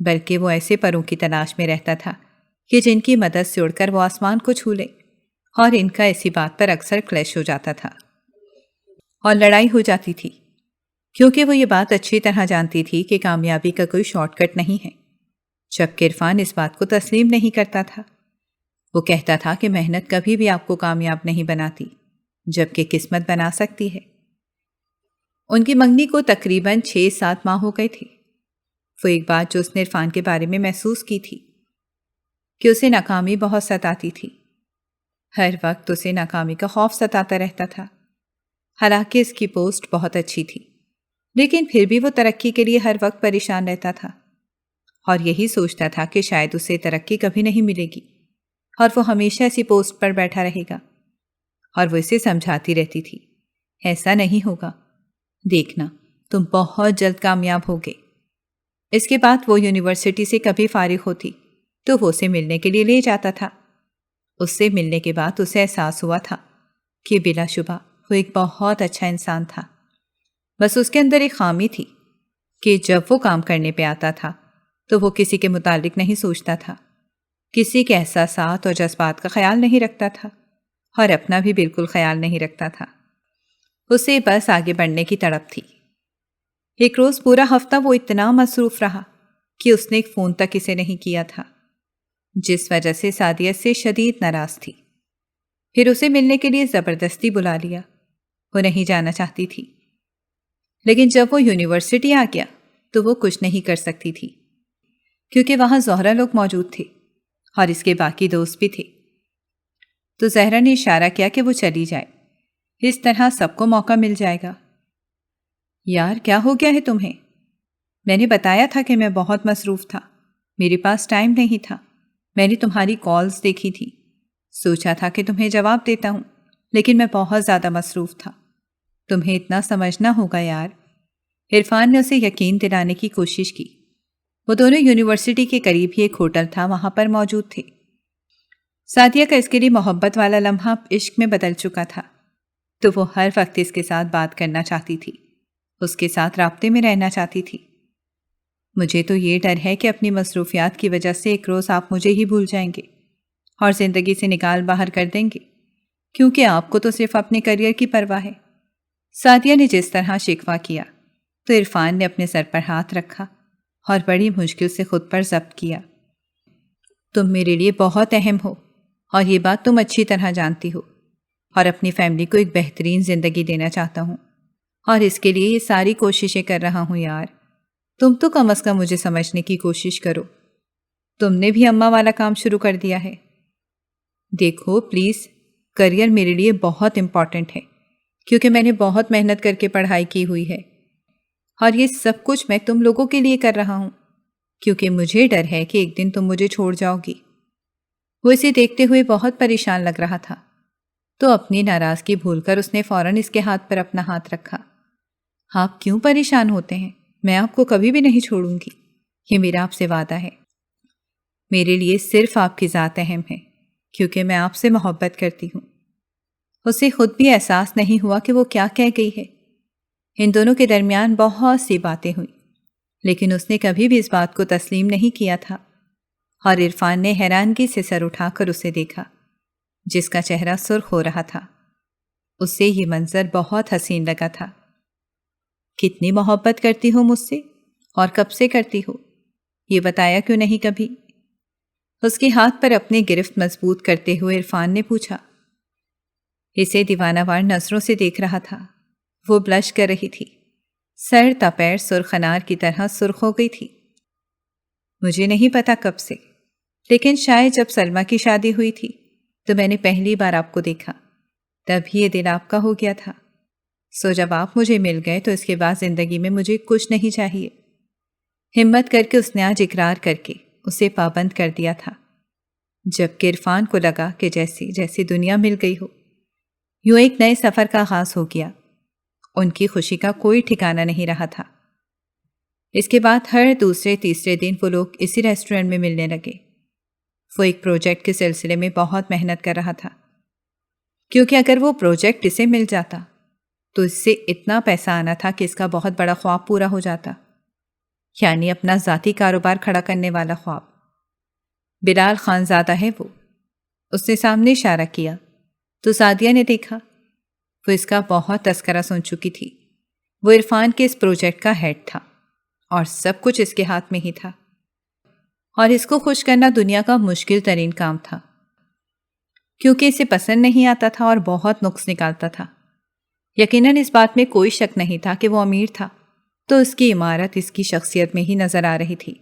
[SPEAKER 2] بلکہ وہ ایسے پروں کی تلاش میں رہتا تھا کہ جن کی مدد سے اڑ کر وہ آسمان کو چھو لے، اور ان کا اسی بات پر اکثر کلیش ہو جاتا تھا اور لڑائی ہو جاتی تھی، کیونکہ وہ یہ بات اچھی طرح جانتی تھی کہ کامیابی کا کوئی شارٹ کٹ نہیں ہے، جبکہ عرفان اس بات کو تسلیم نہیں کرتا تھا۔ وہ کہتا تھا کہ محنت کبھی بھی آپ کو کامیاب نہیں بناتی، جبکہ قسمت بنا سکتی ہے۔ ان کی منگنی کو تقریباً 6-7 ماہ ہو گئے تھے۔ وہ ایک بات جو اس نے عرفان کے بارے میں محسوس کی تھی کہ اسے ناکامی بہت ستاتی تھی۔ ہر وقت اسے ناکامی کا خوف ستاتا رہتا تھا۔ حالانکہ اس کی پوسٹ بہت اچھی تھی، لیکن پھر بھی وہ ترقی کے لیے ہر وقت پریشان رہتا تھا اور یہی سوچتا تھا کہ شاید اسے ترقی کبھی نہیں ملے گی اور وہ ہمیشہ اسی پوسٹ پر بیٹھا رہے گا۔ اور وہ اسے سمجھاتی رہتی تھی، ایسا نہیں ہوگا، دیکھنا تم بہت جلد کامیاب ہوگے۔ اس کے بعد وہ یونیورسٹی سے کبھی فارغ ہوتی تو وہ اسے ملنے کے لیے لے جاتا تھا۔ اس سے ملنے کے بعد اسے احساس ہوا تھا کہ بلا شبہ وہ ایک بہت اچھا انسان تھا، بس اس کے اندر ایک خامی تھی کہ جب وہ کام کرنے پہ آتا تھا تو وہ کسی کے متعلق نہیں سوچتا تھا، کسی کے احساسات اور جذبات کا خیال نہیں رکھتا تھا اور اپنا بھی بالکل خیال نہیں رکھتا تھا۔ اسے بس آگے بڑھنے کی تڑپ تھی۔ ایک روز پورا ہفتہ وہ اتنا مصروف رہا کہ اس نے ایک فون تک اسے نہیں کیا تھا، جس وجہ سے سعدیہ سے شدید ناراض تھی۔ پھر اسے ملنے کے لیے زبردستی بلا لیا۔ وہ نہیں جانا چاہتی تھی، لیکن جب وہ یونیورسٹی آ گیا تو وہ کچھ نہیں کر سکتی تھی، کیونکہ وہاں زہرہ لوگ موجود تھے اور اس کے باقی دوست بھی تھے۔ تو زہرا نے اشارہ کیا کہ وہ چلی جائے، اس طرح سب کو موقع مل جائے گا۔ یار کیا ہو گیا ہے تمہیں؟ میں نے بتایا تھا کہ میں بہت مصروف تھا، میرے پاس ٹائم نہیں تھا۔ میں نے تمہاری کالز دیکھی تھی، سوچا تھا کہ تمہیں جواب دیتا ہوں، لیکن میں بہت زیادہ مصروف تھا۔ تمہیں اتنا سمجھنا ہوگا یار۔ عرفان نے اسے یقین دلانے کی کوشش کی۔ وہ دونوں یونیورسٹی کے قریب ہی ایک ہوٹل تھا، وہاں پر موجود تھے۔ سعدیہ کا اس کے لیے محبت والا لمحہ عشق میں بدل چکا تھا، تو وہ ہر وقت اس کے ساتھ بات کرنا چاہتی تھی، اس کے ساتھ رابطے میں رہنا چاہتی تھی۔ مجھے تو یہ ڈر ہے کہ اپنی مصروفیات کی وجہ سے ایک روز آپ مجھے ہی بھول جائیں گے اور زندگی سے نکال باہر کر دیں گے، کیونکہ آپ کو تو صرف اپنے کیریئر کی پرواہ ہے۔ سعدیہ نے جس طرح شکوہ کیا تو عرفان نے اپنے سر پر ہاتھ رکھا اور بڑی مشکل سے خود پر ضبط کیا۔ تم میرے لیے بہت اہم ہو اور یہ بات تم اچھی طرح جانتی ہو، اور اپنی فیملی کو ایک بہترین زندگی دینا چاہتا ہوں، اور اس کے لیے یہ ساری کوششیں کر رہا ہوں یار۔ تم تو کم از کم مجھے سمجھنے کی کوشش کرو۔ تم نے بھی اماں والا کام شروع کر دیا ہے۔ دیکھو پلیز، کریئر میرے لیے بہت امپورٹنٹ ہے، کیونکہ میں نے بہت محنت کر کے پڑھائی کی ہوئی ہے، اور یہ سب کچھ میں تم لوگوں کے لیے کر رہا ہوں، کیونکہ مجھے ڈر ہے کہ ایک دن تم مجھے چھوڑ جاؤ گی۔ وہ اسے دیکھتے ہوئے بہت پریشان لگ رہا تھا، تو اپنی ناراضگی بھول کر اس نے فوراً اس کے ہاتھ پر اپنا ہاتھ رکھا۔ آپ کیوں پریشان ہوتے ہیں؟ میں آپ کو کبھی بھی نہیں چھوڑوں گی، یہ میرا آپ سے وعدہ ہے۔ میرے لیے صرف آپ کی ذات اہم ہے، کیونکہ میں آپ سے محبت کرتی ہوں۔ اسے خود بھی احساس نہیں ہوا کہ وہ کیا کہہ گئی ہے۔ ان دونوں کے درمیان بہت سی باتیں ہوئیں، لیکن اس نے کبھی بھی اس بات کو تسلیم نہیں کیا تھا، اور عرفان نے حیرانگی سے سر اٹھا کر اسے دیکھا، جس کا چہرہ سرخ ہو رہا تھا۔ اسے یہ منظر بہت حسین لگا تھا۔ کتنی محبت کرتی ہو مجھ سے، اور کب سے کرتی ہو؟ یہ بتایا کیوں نہیں کبھی؟ اس کے ہاتھ پر اپنی گرفت مضبوط کرتے ہوئے عرفان نے پوچھا۔ اسے دیوانہ وار نظروں سے دیکھ رہا تھا۔ وہ بلش کر رہی تھی، سر تپیر سرخ انار کی طرح سرخ ہو گئی تھی۔ مجھے نہیں پتا کب سے، لیکن شاید جب سلمہ کی شادی ہوئی تھی تو میں نے پہلی بار آپ کو دیکھا، تب یہ دل آپ کا ہو گیا تھا۔ سو جب آپ مجھے مل گئے تو اس کے بعد زندگی میں مجھے کچھ نہیں چاہیے۔ ہمت کر کے اس نے آج اقرار کر کے اسے پابند کر دیا تھا، جبکہ عرفان کو لگا کہ جیسی دنیا مل گئی ہو۔ یوں ایک نئے سفر کا آغاز ہو گیا۔ ان کی خوشی کا کوئی ٹھکانہ نہیں رہا تھا۔ اس کے بعد ہر دوسرے تیسرے دن وہ لوگ اسی ریسٹورنٹ میں ملنے لگے۔ وہ ایک پروجیکٹ کے سلسلے میں بہت محنت کر رہا تھا۔ کیونکہ اگر وہ پروجیکٹ اسے مل جاتا تو اس سے اتنا پیسہ آنا تھا کہ اس کا بہت بڑا خواب پورا ہو جاتا، یعنی اپنا ذاتی کاروبار کھڑا کرنے والا خواب۔ بلال خان زادہ ہے وہ۔ اس نے سامنے اشارہ کیا تو سعدیہ نے دیکھا۔ وہ اس کا بہت تذکرہ سن چکی تھی۔ وہ عرفان کے اس پروجیکٹ کا ہیڈ تھا اور سب کچھ اس کے ہاتھ میں ہی تھا، اور اس کو خوش کرنا دنیا کا مشکل ترین کام تھا، کیونکہ اسے پسند نہیں آتا تھا اور بہت نقص نکالتا تھا۔ یقیناً اس بات میں کوئی شک نہیں تھا کہ وہ امیر تھا، تو اس کی عمارت اس کی شخصیت میں ہی نظر آ رہی تھی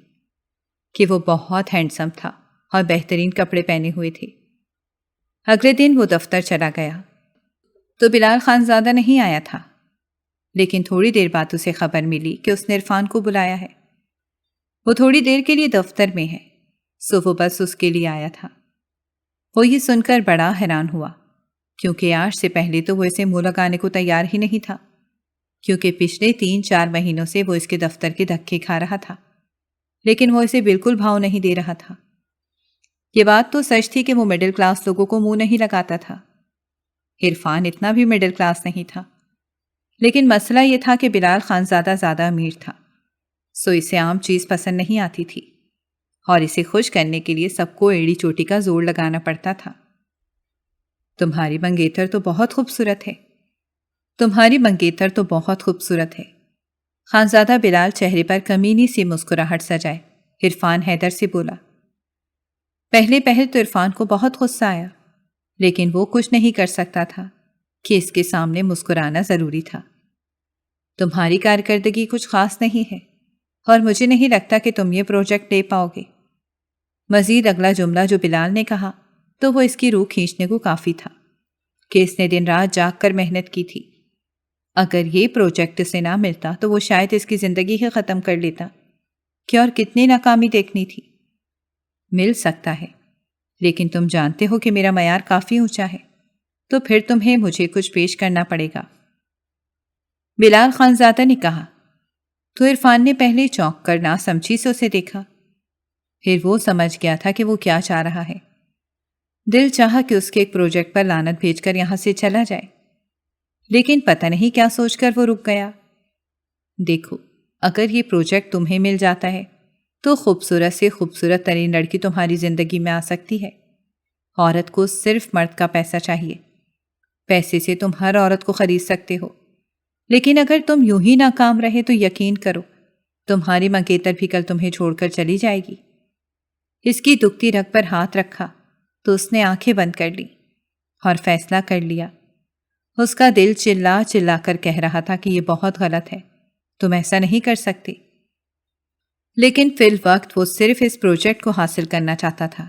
[SPEAKER 2] کہ وہ بہت ہینڈسم تھا اور بہترین کپڑے پہنے ہوئے تھے۔ اگلے دن وہ دفتر چلا گیا تو بلال خان زادہ نہیں آیا تھا، لیکن تھوڑی دیر بعد اسے خبر ملی کہ اس نے عرفان کو بلایا ہے۔ وہ تھوڑی دیر کے لیے دفتر میں ہے، سو وہ بس اس کے لیے آیا تھا۔ وہ یہ سن کر بڑا حیران ہوا، کیونکہ آج سے پہلے تو وہ اسے منہ لگانے کو تیار ہی نہیں تھا، کیونکہ پچھلے 3-4 مہینوں سے وہ اس کے دفتر کے دھکے کھا رہا تھا، لیکن وہ اسے بالکل بھاؤ نہیں دے رہا تھا۔ یہ بات تو سچ تھی کہ وہ مڈل کلاس لوگوں کو منہ نہیں لگاتا تھا۔ عرفان اتنا بھی مڈل کلاس نہیں تھا، لیکن مسئلہ یہ تھا کہ بلال خان زیادہ امیر تھا، سو اسے عام چیز پسند نہیں آتی تھی، اور اسے خوش کرنے کے لیے سب کو ایڑی چوٹی کا زور لگانا پڑتا تھا۔ تمہاری منگیتر تو بہت خوبصورت ہے، تمہاری منگیتر تو بہت خوبصورت ہے۔ خانزادہ بلال چہرے پر کمینی سی مسکراہٹ سجائے عرفان حیدر سے بولا۔ پہلے تو عرفان کو بہت غصہ آیا، لیکن وہ کچھ نہیں کر سکتا تھا کہ اس کے سامنے مسکرانا ضروری تھا۔ تمہاری کارکردگی کچھ خاص نہیں ہے، اور مجھے نہیں لگتا کہ تم یہ پروجیکٹ لے پاؤ گے۔ مزید اگلا جملہ جو بلال نے کہا تو وہ اس کی روح کھینچنے کو کافی تھا کہ اس نے دن رات جاگ کر محنت کی تھی۔ اگر یہ پروجیکٹ اسے نہ ملتا تو وہ شاید اس کی زندگی ہی ختم کر لیتا، کہ اور کتنی ناکامی دیکھنی تھی۔ مل سکتا ہے، لیکن تم جانتے ہو کہ میرا معیار کافی اونچا ہے، تو پھر تمہیں مجھے کچھ پیش کرنا پڑے گا۔ بلال خان زادہ نے کہا تو عرفان نے پہلے چونک کر ناسمجھی سے اسے دیکھا، پھر وہ سمجھ گیا تھا کہ وہ کیا چاہ رہا ہے۔ دل چاہا کہ اس کے ایک پروجیکٹ پر لعنت بھیج کر یہاں سے چلا جائے، لیکن پتہ نہیں کیا سوچ کر وہ رک گیا۔ دیکھو، اگر یہ پروجیکٹ تمہیں مل جاتا ہے تو خوبصورت سے خوبصورت ترین لڑکی تمہاری زندگی میں آ سکتی ہے۔ عورت کو صرف مرد کا پیسہ چاہیے، پیسے سے تم ہر عورت کو خرید سکتے ہو، لیکن اگر تم یوں ہی ناکام رہے تو یقین کرو تمہاری منگیتر بھی کل تمہیں چھوڑ کر چلی جائے گی۔ اس کی دکھتی رگ پر ہاتھ رکھا تو اس نے آنکھیں بند کر لی اور فیصلہ کر لیا۔ اس کا دل چلا چلا کر کہہ رہا تھا کہ یہ بہت غلط ہے، تم ایسا نہیں کر سکتے، لیکن فی الوقت وہ صرف اس پروجیکٹ کو حاصل کرنا چاہتا تھا۔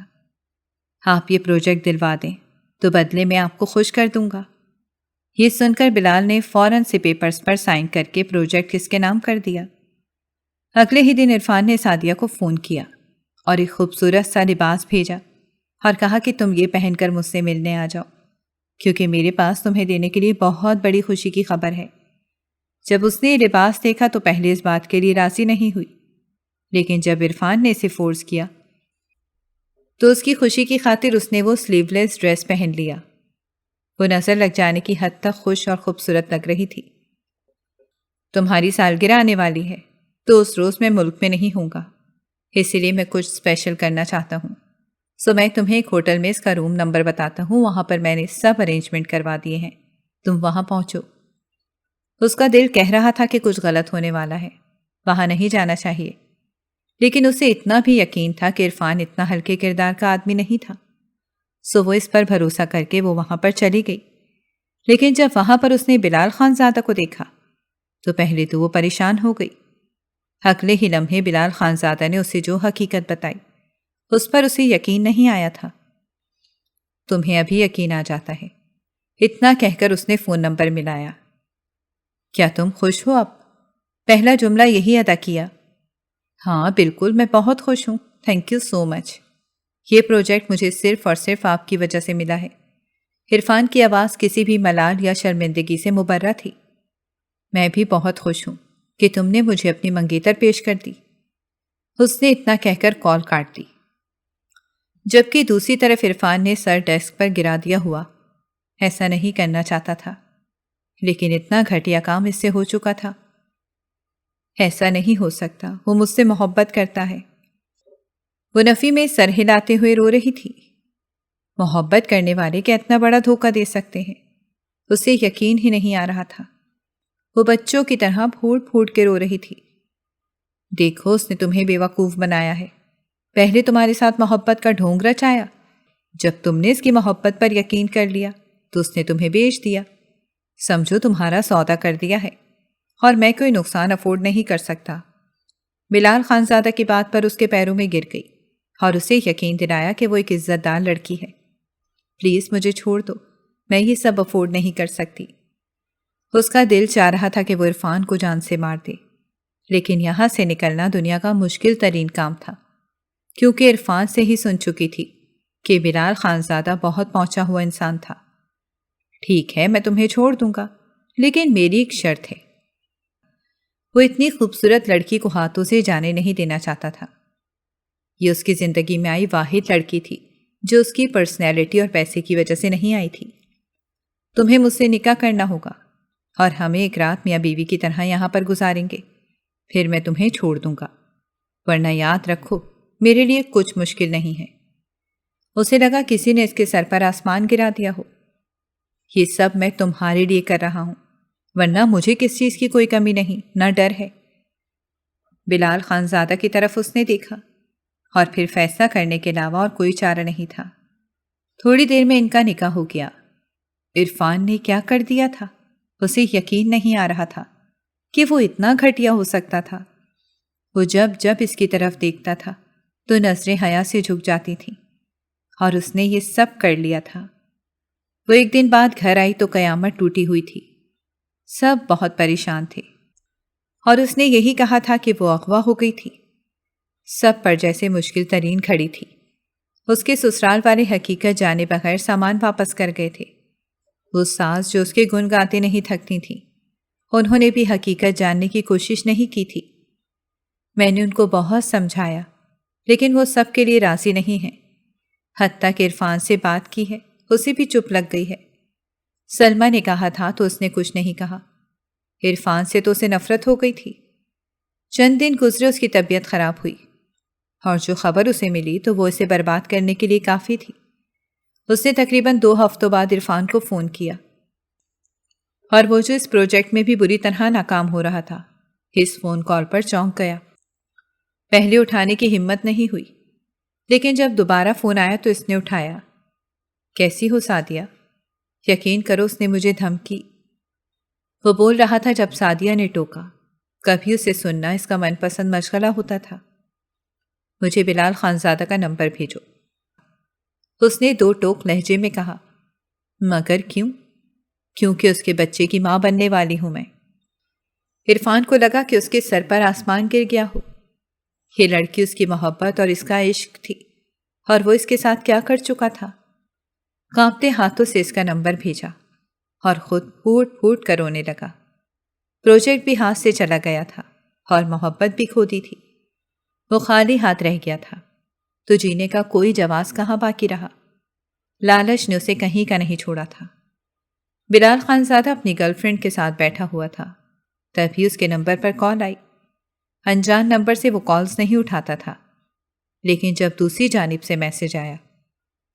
[SPEAKER 2] آپ یہ پروجیکٹ دلوا دیں تو بدلے میں آپ کو خوش کر دوں گا۔ یہ سن کر بلال نے فوراً سے پیپرز پر سائن کر کے پروجیکٹ کس کے نام کر دیا۔ اگلے ہی دن عرفان نے سعدیہ کو فون کیا اور ایک خوبصورت سا لباس بھیجا اور کہا کہ تم یہ پہن کر مجھ سے ملنے آ جاؤ، کیونکہ میرے پاس تمہیں دینے کے لیے بہت بڑی خوشی کی خبر ہے۔ جب اس نے یہ لباس دیکھا تو پہلے اس بات کے لیے راضی نہیں ہوئی، لیکن جب عرفان نے اسے فورس کیا تو اس کی خوشی کی خاطر اس نے وہ سلیو لیس ڈریس پہن لیا۔ وہ نظر لگ جانے کی حد تک خوش اور خوبصورت لگ رہی تھی۔ تمہاری سالگرہ آنے والی ہے تو اس روز میں ملک میں نہیں ہوں گا، اسی لیے میں کچھ اسپیشل کرنا چاہتا ہوں، سو میں تمہیں ایک ہوٹل میں اس کا روم نمبر بتاتا ہوں، وہاں پر میں نے سب ارینجمنٹ کروا دیے ہیں، تم وہاں پہنچو۔ اس کا دل کہہ رہا تھا کہ کچھ غلط ہونے والا ہے، وہاں نہیں جانا چاہیے، لیکن اسے اتنا بھی یقین تھا کہ عرفان اتنا ہلکے کردار کا آدمی نہیں تھا، سو وہ اس پر بھروسہ کر کے وہ وہاں پر چلی گئی۔ لیکن جب وہاں پر اس نے بلال خان زادہ کو دیکھا تو پہلے تو وہ پریشان ہو گئی۔ اگلے ہی لمحے بلال خان زادہ نے اسے جو حقیقت بتائی اس پر اسے یقین نہیں آیا تھا۔ تمہیں ابھی یقین آ جاتا ہے، اتنا کہہ کر اس نے فون نمبر ملایا۔ کیا تم خوش ہو اب؟ پہلا جملہ یہی ادا کیا۔ ہاں بالکل، میں بہت خوش ہوں، تھینک یو سو مچ۔ یہ پروجیکٹ مجھے صرف اور صرف آپ کی وجہ سے ملا ہے۔ عرفان کی آواز کسی بھی ملال یا شرمندگی سے مبرہ تھی۔ میں بھی بہت خوش ہوں کہ تم نے مجھے اپنی منگیتر پیش کر دی۔ اس نے اتنا کہہ کر کال کاٹ دی، جبکہ دوسری طرف عرفان نے سر ڈیسک پر گرا دیا ہوا ایسا نہیں کرنا چاہتا تھا، لیکن اتنا گھٹیا کام اس سے ہو چکا تھا۔ ایسا نہیں ہو سکتا، وہ مجھ سے محبت کرتا ہے۔ وہ نفی میں سر ہلاتے ہوئے رو رہی تھی۔ محبت کرنے والے کیا اتنا بڑا دھوکہ دے سکتے ہیں؟ اسے یقین ہی نہیں آ رہا تھا۔ وہ بچوں کی طرح پھوٹ پھوٹ کے رو رہی تھی۔ دیکھو، اس نے تمہیں بے وقوف بنایا ہے۔ پہلے تمہارے ساتھ محبت کا ڈھونگ رچایا، جب تم نے اس کی محبت پر یقین کر لیا تو اس نے تمہیں بیچ دیا۔ سمجھو تمہارا سودا کر دیا ہے، اور میں کوئی نقصان افورڈ نہیں کر سکتا۔ بلال خانزادہ کی بات پر اس کے پیروں میں گر گئی اور اسے یقین دلایا کہ وہ ایک عزت دار لڑکی ہے۔ پلیز مجھے چھوڑ دو، میں یہ سب افورڈ نہیں کر سکتی۔ اس کا دل چاہ رہا تھا کہ وہ عرفان کو جان سے مار دے، لیکن یہاں سے نکلنا دنیا کا مشکل ترین کام تھا، کیونکہ عرفان سے ہی سن چکی تھی کہ بلال خانزادہ بہت پہنچا ہوا انسان تھا۔ ٹھیک ہے، میں تمہیں چھوڑ دوں گا، لیکن میری ایک شرط ہے۔ وہ اتنی خوبصورت لڑکی کو ہاتھوں سے جانے نہیں دینا چاہتا تھا۔ یہ اس کی زندگی میں آئی واحد لڑکی تھی جو اس کی پرسنالٹی اور پیسے کی وجہ سے نہیں آئی تھی۔ تمہیں مجھ سے نکاح کرنا ہوگا اور ہمیں ایک رات میاں بیوی کی طرح یہاں پر گزاریں گے، پھر میں تمہیں چھوڑ دوں گا، ورنہ یاد رکھو میرے لیے کچھ مشکل نہیں ہے۔ اسے لگا کسی نے اس کے سر پر آسمان گرا دیا ہو۔ یہ سب میں تمہارے لیے کر رہا ہوں، ورنہ مجھے کس چیز کی کوئی کمی نہیں، نہ ڈر ہے۔ بلال خانزادہ کی طرف اس نے دیکھا، اور پھر فیصلہ کرنے کے علاوہ اور کوئی چارہ نہیں تھا۔ تھوڑی دیر میں ان کا نکاح ہو گیا۔ عرفان نے کیا کر دیا تھا؟ اسے یقین نہیں آ رہا تھا کہ وہ اتنا گھٹیا ہو سکتا تھا۔ وہ جب جب اس کی طرف دیکھتا تھا تو نظریں حیا سے جھک جاتی تھیں، اور اس نے یہ سب کر لیا تھا۔ وہ ایک دن بعد گھر آئی تو قیامت ٹوٹی ہوئی تھی۔ سب بہت پریشان تھے، اور اس نے یہی کہا تھا کہ وہ اغوا ہو گئی تھی۔ سب پر جیسے مشکل ترین کھڑی تھی۔ اس کے سسرال والے حقیقت جانے بغیر سامان واپس کر گئے تھے۔ وہ ساس جو اس کے گن گاتے نہیں تھکتی تھیں، انہوں نے بھی حقیقت جاننے کی کوشش نہیں کی تھی۔ میں نے ان کو بہت سمجھایا، لیکن وہ سب کے لیے راضی نہیں ہیں۔ حتیٰ کہ عرفان سے بات کی ہے، اسے بھی چپ لگ گئی ہے۔ سلمہ نے کہا تھا تو اس نے کچھ نہیں کہا۔ عرفان سے تو اسے نفرت ہو گئی تھی۔ چند دن گزرے، اس کی طبیعت خراب ہوئی، اور جو خبر اسے ملی تو وہ اسے برباد کرنے کے لیے کافی تھی۔ اس نے تقریباً 2 ہفتوں بعد عرفان کو فون کیا، اور وہ جو اس پروجیکٹ میں بھی بری طرح ناکام ہو رہا تھا، اس فون کال پر چونک گیا۔ پہلے اٹھانے کی ہمت نہیں ہوئی، لیکن جب دوبارہ فون آیا تو اس نے اٹھایا۔ کیسی ہو سعدیہ؟ یقین کرو اس نے مجھے دھمکی۔ وہ بول رہا تھا جب سعدیہ نے ٹوکا، کبھی اسے سننا اس کا من پسند مشغلہ ہوتا تھا۔ مجھے بلال خانزادہ کا نمبر بھیجو، اس نے 2 ٹوک لہجے میں کہا۔ مگر کیوں؟ کیونکہ اس کے بچے کی ماں بننے والی ہوں میں۔ عرفان کو لگا کہ اس کے سر پر آسمان گر گیا ہو۔ یہ لڑکی اس کی محبت اور اس کا عشق تھی، اور وہ اس کے ساتھ کیا کر چکا تھا۔ کانپتے ہاتھوں سے اس کا نمبر بھیجا، اور خود پھوٹ پھوٹ کر رونے لگا۔ پروجیکٹ بھی ہاتھ سے چلا گیا تھا، اور محبت بھی کھو دی تھی۔ وہ خالی ہاتھ رہ گیا تھا، تو جینے کا کوئی جواز کہاں باقی رہا۔ لالچ نے اسے کہیں کا نہیں چھوڑا تھا۔ بلال خانزادہ اپنی گرل فرینڈ کے ساتھ بیٹھا ہوا تھا، تبھی اس کے نمبر پر کال آئی۔ انجان نمبر سے وہ کالز نہیں اٹھاتا تھا، لیکن جب دوسری جانب سے میسج آیا،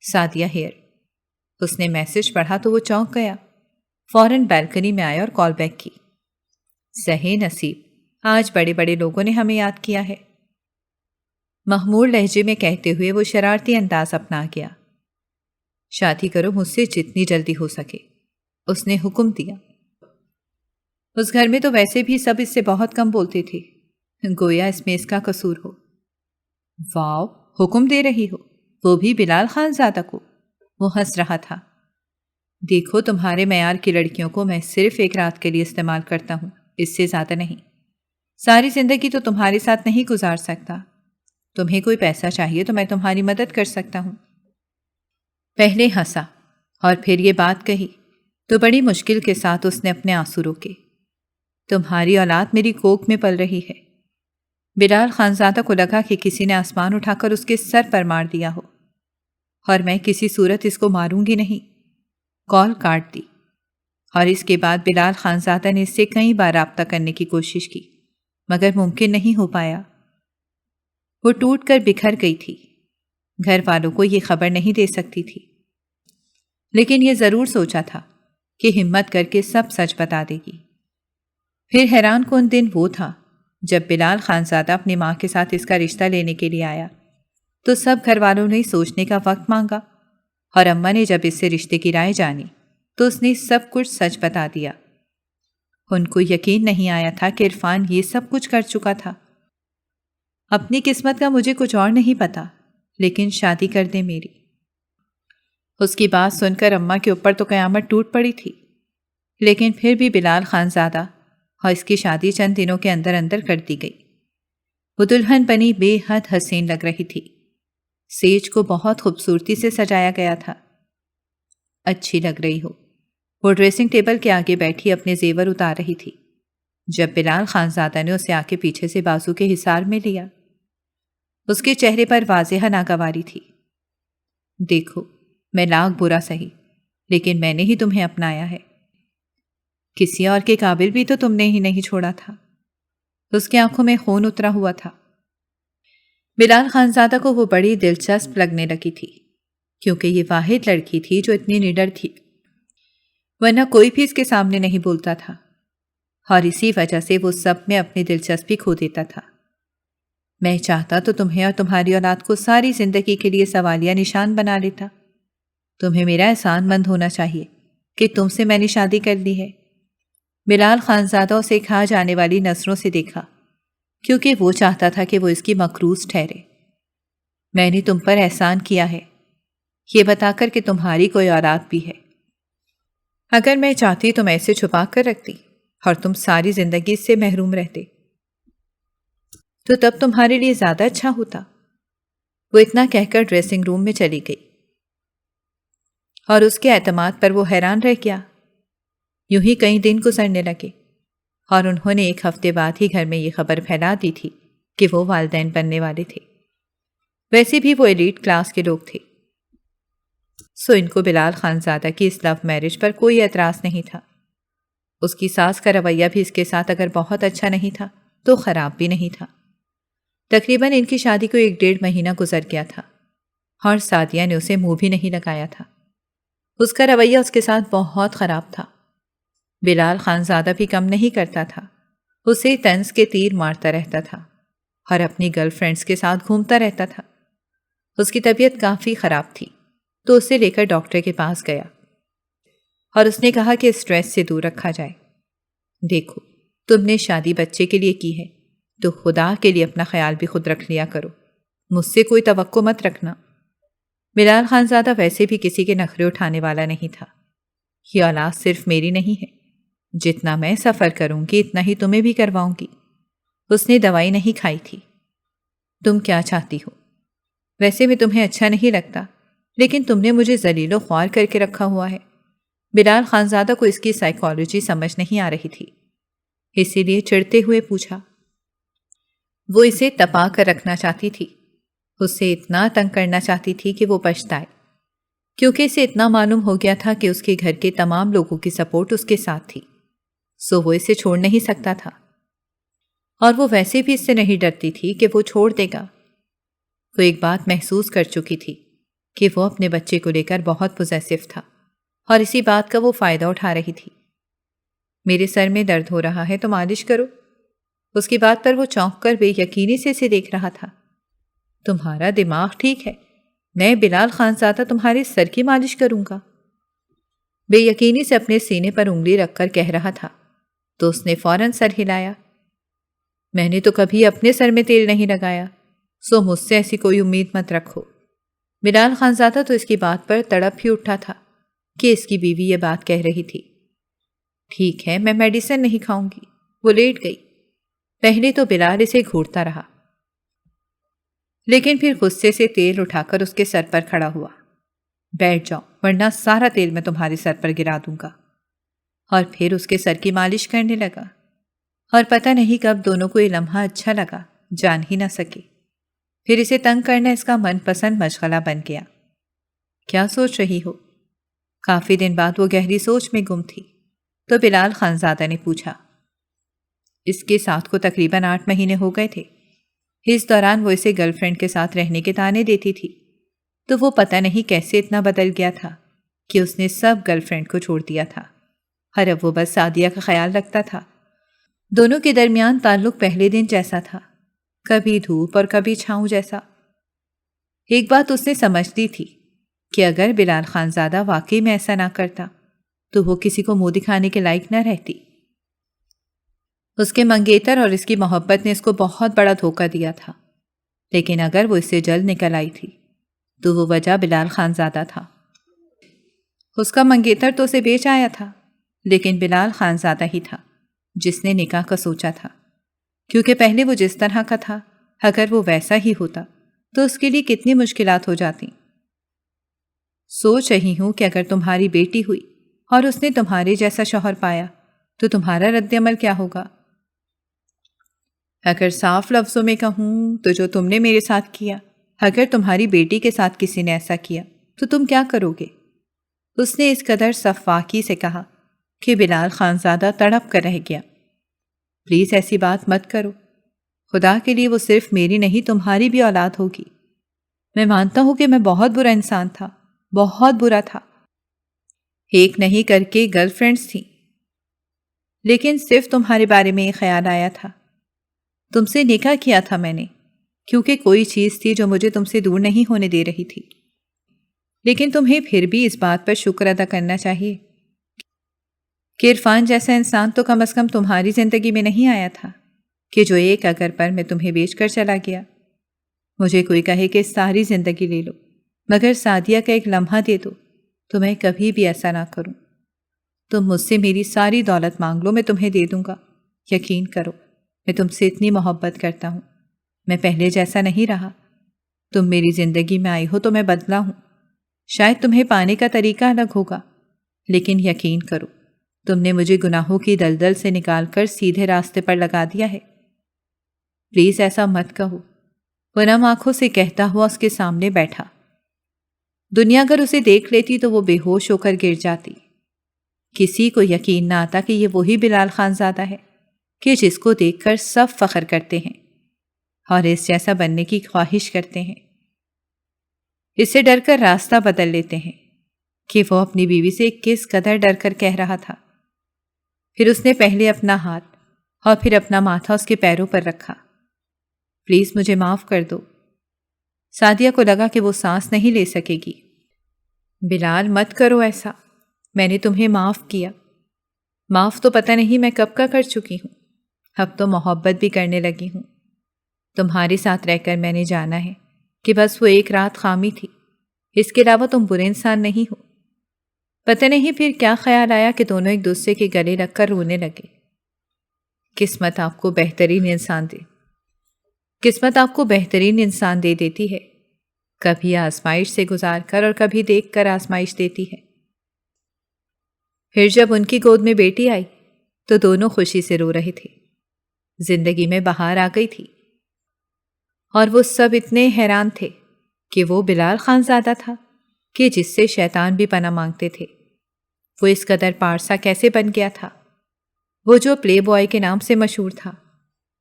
[SPEAKER 2] سعدیہ ہیئر، اس نے میسج پڑھا تو وہ چونک گیا۔ فوراً بیلکنی میں آیا اور کال بیک کی۔ صحیح نصیب، آج بڑے بڑے لوگوں نے ہمیں یاد کیا ہے، محمول لہجے میں کہتے ہوئے وہ شرارتی انداز اپنا گیا۔ شادی کرو مجھ سے جتنی جلدی ہو سکے، اس نے حکم دیا۔ اس گھر میں تو ویسے بھی سب اس سے بہت کم بولتے تھے، گویا اس میں اس کا قصور ہو۔ واو، حکم دے رہی ہو، وہ بھی بلال خانزادہ کو؟ وہ ہنس رہا تھا۔ دیکھو تمہارے معیار کی لڑکیوں کو میں صرف ایک رات کے لیے استعمال کرتا ہوں، اس سے زیادہ نہیں۔ ساری زندگی تو تمہارے ساتھ نہیں گزار سکتا۔ تمہیں کوئی پیسہ چاہیے تو میں تمہاری مدد کر سکتا ہوں۔ پہلے ہنسا اور پھر یہ بات کہی تو بڑی مشکل کے ساتھ اس نے اپنے آنسو روکے۔ تمہاری اولاد میری کوکھ میں پل رہی ہے۔ بلال خانزادہ کو لگا کہ کسی نے آسمان اٹھا کر اس کے سر پر مار دیا ہو، اور میں کسی صورت اس کو ماروں گی نہیں۔ کال کاٹ دی اور اس کے بعد بلال خانزادہ نے اس سے کئی بار رابطہ کرنے کی کوشش کی مگر ممکن نہیں ہو پایا۔ وہ ٹوٹ کر بکھر گئی تھی۔ گھر والوں کو یہ خبر نہیں دے سکتی تھی، لیکن یہ ضرور سوچا تھا کہ ہمت کر کے سب سچ بتا دے گی۔ پھر حیران کن دن وہ تھا جب بلال خانزادہ اپنی ماں کے ساتھ اس کا رشتہ لینے کے لیے آیا تو سب گھر والوں نے سوچنے کا وقت مانگا، اور اماں نے جب اس سے رشتے کی رائے جانی تو اس نے سب کچھ سچ بتا دیا۔ ان کو یقین نہیں آیا تھا کہ عرفان یہ سب کچھ کر چکا تھا۔ اپنی قسمت کا مجھے کچھ اور نہیں پتا، لیکن شادی کر دے میری۔ اس کی بات سن کر اماں کے اوپر تو قیامت ٹوٹ پڑی تھی، لیکن پھر بھی بلال خانزادہ اور اس کی شادی چند دنوں کے اندر اندر کر دی گئی۔ وہ دلہن بنی بے حد حسین لگ رہی تھی۔ سیج کو بہت خوبصورتی سے سجایا گیا تھا۔ اچھی لگ رہی ہو۔ وہ ڈریسنگ ٹیبل کے آگے بیٹھی اپنے زیور اتار رہی تھی جب بلال خانزادہ نے اسے آ کے پیچھے سے بازو کے حصار میں لیا۔ اس کے چہرے پر واضح ناگواری تھی۔ دیکھو، میں لاکھ برا سہی، لیکن میں نے ہی تمہیں اپنایا ہے۔ کسی اور کے قابل بھی تو تم نے ہی نہیں چھوڑا تھا۔ اس کی آنکھوں میں خون اترا ہوا تھا۔ بلال خانزادہ کو وہ بڑی دلچسپ لگنے لگی تھی، کیونکہ یہ واحد لڑکی تھی جو اتنی نڈر تھی، ورنہ کوئی بھی اس کے سامنے نہیں بولتا تھا، اور اسی وجہ سے وہ سب میں اپنی دلچسپی کھو دیتا تھا۔ میں چاہتا تو تمہیں اور تمہاری اولاد کو ساری زندگی کے لیے سوالیہ نشان بنا لیتا۔ تمہیں میرا احسان مند ہونا چاہیے کہ تم سے میں نے شادی کر لی ہے۔ بلال خانزادہ اسے کھا جانے والی نظروں سے دیکھا، کیونکہ وہ چاہتا تھا کہ وہ اس کی مکروز ٹھہرے۔ میں نے تم پر احسان کیا ہے، یہ بتا کر کہ تمہاری کوئی اولاد بھی ہے۔ اگر میں چاہتی تو میں اسے چھپا کر رکھتی اور تم ساری زندگی اس سے محروم رہتے، تو تب تمہارے لیے زیادہ اچھا ہوتا۔ وہ اتنا کہہ کر ڈریسنگ روم میں چلی گئی، اور اس کے اعتماد پر وہ حیران رہ گیا۔ یوں ہی کئی دن گزرنے لگے، اور انہوں نے ایک ہفتے بعد ہی گھر میں یہ خبر پھیلا دی تھی کہ وہ والدین بننے والے تھے۔ ویسے بھی وہ ایلیٹ کلاس کے لوگ تھے، سو ان کو بلال خانزادہ کی اس لو میرج پر کوئی اعتراض نہیں تھا۔ اس کی ساس کا رویہ بھی اس کے ساتھ اگر بہت اچھا نہیں تھا تو خراب بھی نہیں تھا۔ تقریباً ان کی شادی کو 1-1.5 مہینہ گزر گیا تھا، اور سعدیہ نے اسے منہ بھی نہیں لگایا تھا۔ اس کا رویہ اس کے ساتھ بہت خراب تھا۔ بلال خانزادہ بھی کم نہیں کرتا تھا، اسے طنز کے تیر مارتا رہتا تھا اور اپنی گرل فرینڈز کے ساتھ گھومتا رہتا تھا۔ اس کی طبیعت کافی خراب تھی، تو اسے لے کر ڈاکٹر کے پاس گیا، اور اس نے کہا کہ اسٹریس سے دور رکھا جائے۔ دیکھو، تم نے شادی بچے کے لیے کی ہے تو خدا کے لیے اپنا خیال بھی خود رکھ لیا کرو، مجھ سے کوئی توقع مت رکھنا۔ بلال خانزادہ ویسے بھی کسی کے نخرے اٹھانے والا نہیں تھا۔ یہ اولاد صرف میری نہیں ہے، جتنا میں سفر کروں گی اتنا ہی تمہیں بھی کرواؤں گی۔ اس نے دوائی نہیں کھائی تھی۔ تم کیا چاہتی ہو؟ ویسے میں تمہیں اچھا نہیں لگتا، لیکن تم نے مجھے ذلیل و خوار کر کے رکھا ہوا ہے۔ بلال خانزادہ کو اس کی سائیکالوجی سمجھ نہیں آ رہی تھی، اسی لیے چڑھتے ہوئے پوچھا۔ وہ اسے تپا کر رکھنا چاہتی تھی، اسے اتنا تنگ کرنا چاہتی تھی کہ وہ پچھتائے، کیونکہ اسے اتنا معلوم ہو گیا تھا کہ اس کے گھر کے تمام لوگوں کی سپورٹ اس کے ساتھ تھی، سو وہ اسے چھوڑ نہیں سکتا تھا، اور وہ ویسے بھی اس سے نہیں ڈرتی تھی کہ وہ چھوڑ دے گا۔ وہ ایک بات محسوس کر چکی تھی کہ وہ اپنے بچے کو لے کر بہت پوزیسو تھا، اور اسی بات کا وہ فائدہ اٹھا رہی تھی۔ میرے سر میں درد ہو رہا ہے تو مالش کرو۔ اس کی بات پر وہ چونک کر بے یقینی سے اسے دیکھ رہا تھا۔ تمہارا دماغ ٹھیک ہے؟ میں بلال خانزادہ تمہارے سر کی مالش کروں گا؟ بے یقینی سے اپنے سینے پر انگلی رکھ کر کہہ رہا تھا تو اس نے فوراً سر ہلایا۔ میں نے تو کبھی اپنے سر میں تیل نہیں لگایا، سو مجھ سے ایسی کوئی امید مت رکھو۔ بلال خانزادہ تو اس کی بات پر تڑپ ہی اٹھا تھا کہ اس کی بیوی یہ بات کہہ رہی تھی۔ ٹھیک ہے، میں میڈیسن نہیں کھاؤں گی۔ وہ لیٹ گئی۔ پہلے تو بلال اسے گھورتا رہا، لیکن پھر غصے سے تیل اٹھا کر اس کے سر پر کھڑا ہوا۔ بیٹھ جاؤ، ورنہ سارا تیل میں تمہارے سر پر گرا دوں گا۔ اور پھر اس کے سر کی مالش کرنے لگا، اور پتہ نہیں کب دونوں کو یہ لمحہ اچھا لگا، جان ہی نہ سکے۔ پھر اسے تنگ کرنا اس کا من پسند مشغلہ بن گیا۔ کیا سوچ رہی ہو؟ کافی دن بعد وہ گہری سوچ میں گم تھی تو بلال خانزادہ نے پوچھا۔ اس کے ساتھ کو تقریباً 8 مہینے ہو گئے تھے۔ اس دوران وہ اسے گرل فرینڈ کے ساتھ رہنے کے طعنے دیتی تھی، تو وہ پتہ نہیں کیسے اتنا بدل گیا تھا کہ اس نے سب گرل فرینڈ کو چھوڑ دیا تھا، اور اب وہ بس سعدیہ کا خیال رکھتا تھا۔ دونوں کے درمیان تعلق پہلے دن جیسا تھا، کبھی دھوپ اور کبھی چھاؤں جیسا۔ ایک بات اس نے سمجھ لی تھی کہ اگر بلال خانزادہ واقعی میں ایسا نہ کرتا تو وہ کسی کو منہ دکھانے کے لائق نہ رہتی۔ اس کے منگیتر اور اس کی محبت نے اس کو بہت بڑا دھوکہ دیا تھا، لیکن اگر وہ اس سے جلد نکل آئی تھی تو وہ وجہ بلال خانزادہ تھا۔ اس کا منگیتر تو اسے بیچ آیا تھا، لیکن بلال خانزادہ ہی تھا جس نے نکاح کا سوچا تھا، کیونکہ پہلے وہ جس طرح کا تھا اگر وہ ویسا ہی ہوتا تو اس کے لیے کتنی مشکلات ہو جاتی۔ سوچ رہی ہوں کہ اگر تمہاری بیٹی ہوئی اور اس نے تمہارے جیسا شوہر پایا تو تمہارا رد عمل کیا ہوگا؟ اگر صاف لفظوں میں کہوں تو جو تم نے میرے ساتھ کیا، اگر تمہاری بیٹی کے ساتھ کسی نے ایسا کیا تو تم کیا کرو گے؟ اس نے اس قدر صفاقی سے کہا کہ بلال خانزادہ تڑپ کر رہ گیا۔ پلیز ایسی بات مت کرو، خدا کے لیے وہ صرف میری نہیں تمہاری بھی اولاد ہوگی۔ میں مانتا ہوں کہ میں بہت برا انسان تھا، بہت برا تھا۔ ایک نہیں کر کے گرل فرینڈز تھیں، لیکن صرف تمہارے بارے میں یہ خیال آیا تھا۔ تم سے نکاح کیا تھا میں نے کیونکہ کوئی چیز تھی جو مجھے تم سے دور نہیں ہونے دے رہی تھی، لیکن تمہیں پھر بھی اس بات پر شکر ادا کرنا چاہیے کہ عرفان جیسا انسان تو کم از کم تمہاری زندگی میں نہیں آیا تھا کہ جو ایک اگر پر میں تمہیں بیچ کر چلا گیا۔ مجھے کوئی کہے کہ ساری زندگی لے لو، مگر سعدیہ کا ایک لمحہ دے دو تو میں کبھی بھی ایسا نہ کروں۔ تم مجھ سے میری ساری دولت مانگ لو، میں تمہیں دے دوں گا۔ یقین کرو میں تم سے اتنی محبت کرتا ہوں، میں پہلے جیسا نہیں رہا۔ تم میری زندگی میں آئی ہو تو میں بدلا ہوں، شاید تمہیں پانے کا طریقہ الگ ہوگا، لیکن یقین کرو تم نے مجھے گناہوں کی دلدل سے نکال کر سیدھے راستے پر لگا دیا ہے۔ پلیز ایسا مت کہو۔ وہ نم آنکھوں سے کہتا ہوا اس کے سامنے بیٹھا۔ دنیا اگر اسے دیکھ لیتی تو وہ بے ہوش ہو کر گر جاتی۔ کسی کو یقین نہ آتا کہ یہ وہی بلال خانزادہ ہے کہ جس کو دیکھ کر سب فخر کرتے ہیں اور اس جیسا بننے کی خواہش کرتے ہیں۔ اس سے ڈر کر راستہ بدل لیتے ہیں کہ وہ اپنی بیوی سے کس قدر ڈر کر کہہ رہا تھا۔ پھر اس نے پہلے اپنا ہاتھ اور پھر اپنا ماتھا اس کے پیروں پر رکھا۔ پلیز مجھے معاف کر دو۔ سعدیہ کو لگا کہ وہ سانس نہیں لے سکے گی۔ بلال مت کرو ایسا، میں نے تمہیں معاف کیا۔ معاف تو پتہ نہیں میں کب کا کر چکی ہوں، اب تو محبت بھی کرنے لگی ہوں۔ تمہارے ساتھ رہ کر میں نے جانا ہے کہ بس وہ ایک رات خامی تھی، اس کے علاوہ تم برے انسان نہیں ہو۔ پتہ نہیں پھر کیا خیال آیا کہ دونوں ایک دوسرے کے گلے لگ کر رونے لگے۔ قسمت آپ کو بہترین انسان دے دیتی ہے، کبھی آزمائش سے گزار کر اور کبھی دیکھ کر آزمائش دیتی ہے۔ پھر جب ان کی گود میں بیٹی آئی تو دونوں خوشی سے رو رہے تھے، زندگی میں بہار آ گئی تھی، اور وہ سب اتنے حیران تھے کہ وہ بلال خانزادہ تھا کہ جس سے شیطان بھی پناہ مانگتے تھے۔ وہ اس قدر پارسا کیسے بن گیا تھا؟ وہ جو پلے بوائے کے نام سے مشہور تھا،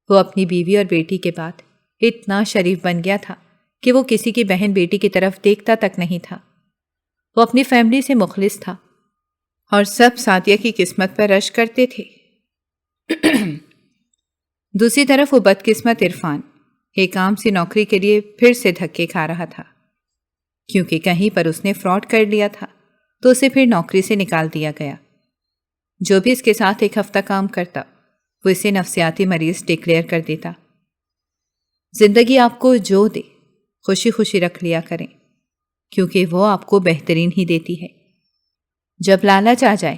[SPEAKER 2] وہ اپنی بیوی اور بیٹی کے بعد اتنا شریف بن گیا تھا کہ وہ کسی کی بہن بیٹی کی طرف دیکھتا تک نہیں تھا۔ وہ اپنی فیملی سے مخلص تھا اور سب سعدیہ کی قسمت پر رشک کرتے تھے۔ دوسری طرف وہ بدقسمت عرفان ایک عام سی نوکری کے لیے پھر سے دھکے کھا رہا تھا، کیونکہ کہیں پر اس نے فراڈ کر لیا تھا تو اسے پھر نوکری سے نکال دیا گیا۔ جو بھی اس کے ساتھ ایک ہفتہ کام کرتا وہ اسے نفسیاتی مریض ڈکلیئر کر دیتا۔ زندگی آپ کو جو دے خوشی خوشی رکھ لیا کریں، کیونکہ وہ آپ کو بہترین ہی دیتی ہے۔ جب لالچ آ جائے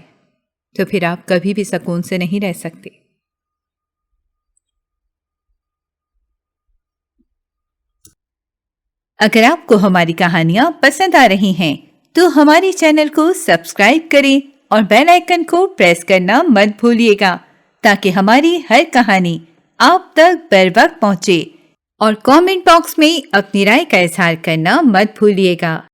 [SPEAKER 2] تو پھر آپ کبھی بھی سکون سے نہیں رہ سکتے۔
[SPEAKER 1] اگر آپ کو ہماری کہانیاں پسند آ رہی ہیں تو ہمارے چینل کو سبسکرائب کریں اور بیل آئیکن کو پریس کرنا مت بھولیے گا تاکہ ہماری ہر کہانی آپ تک بر وقت پہنچے، اور کامنٹ باکس میں اپنی رائے کا اظہار کرنا مت بھولیے گا۔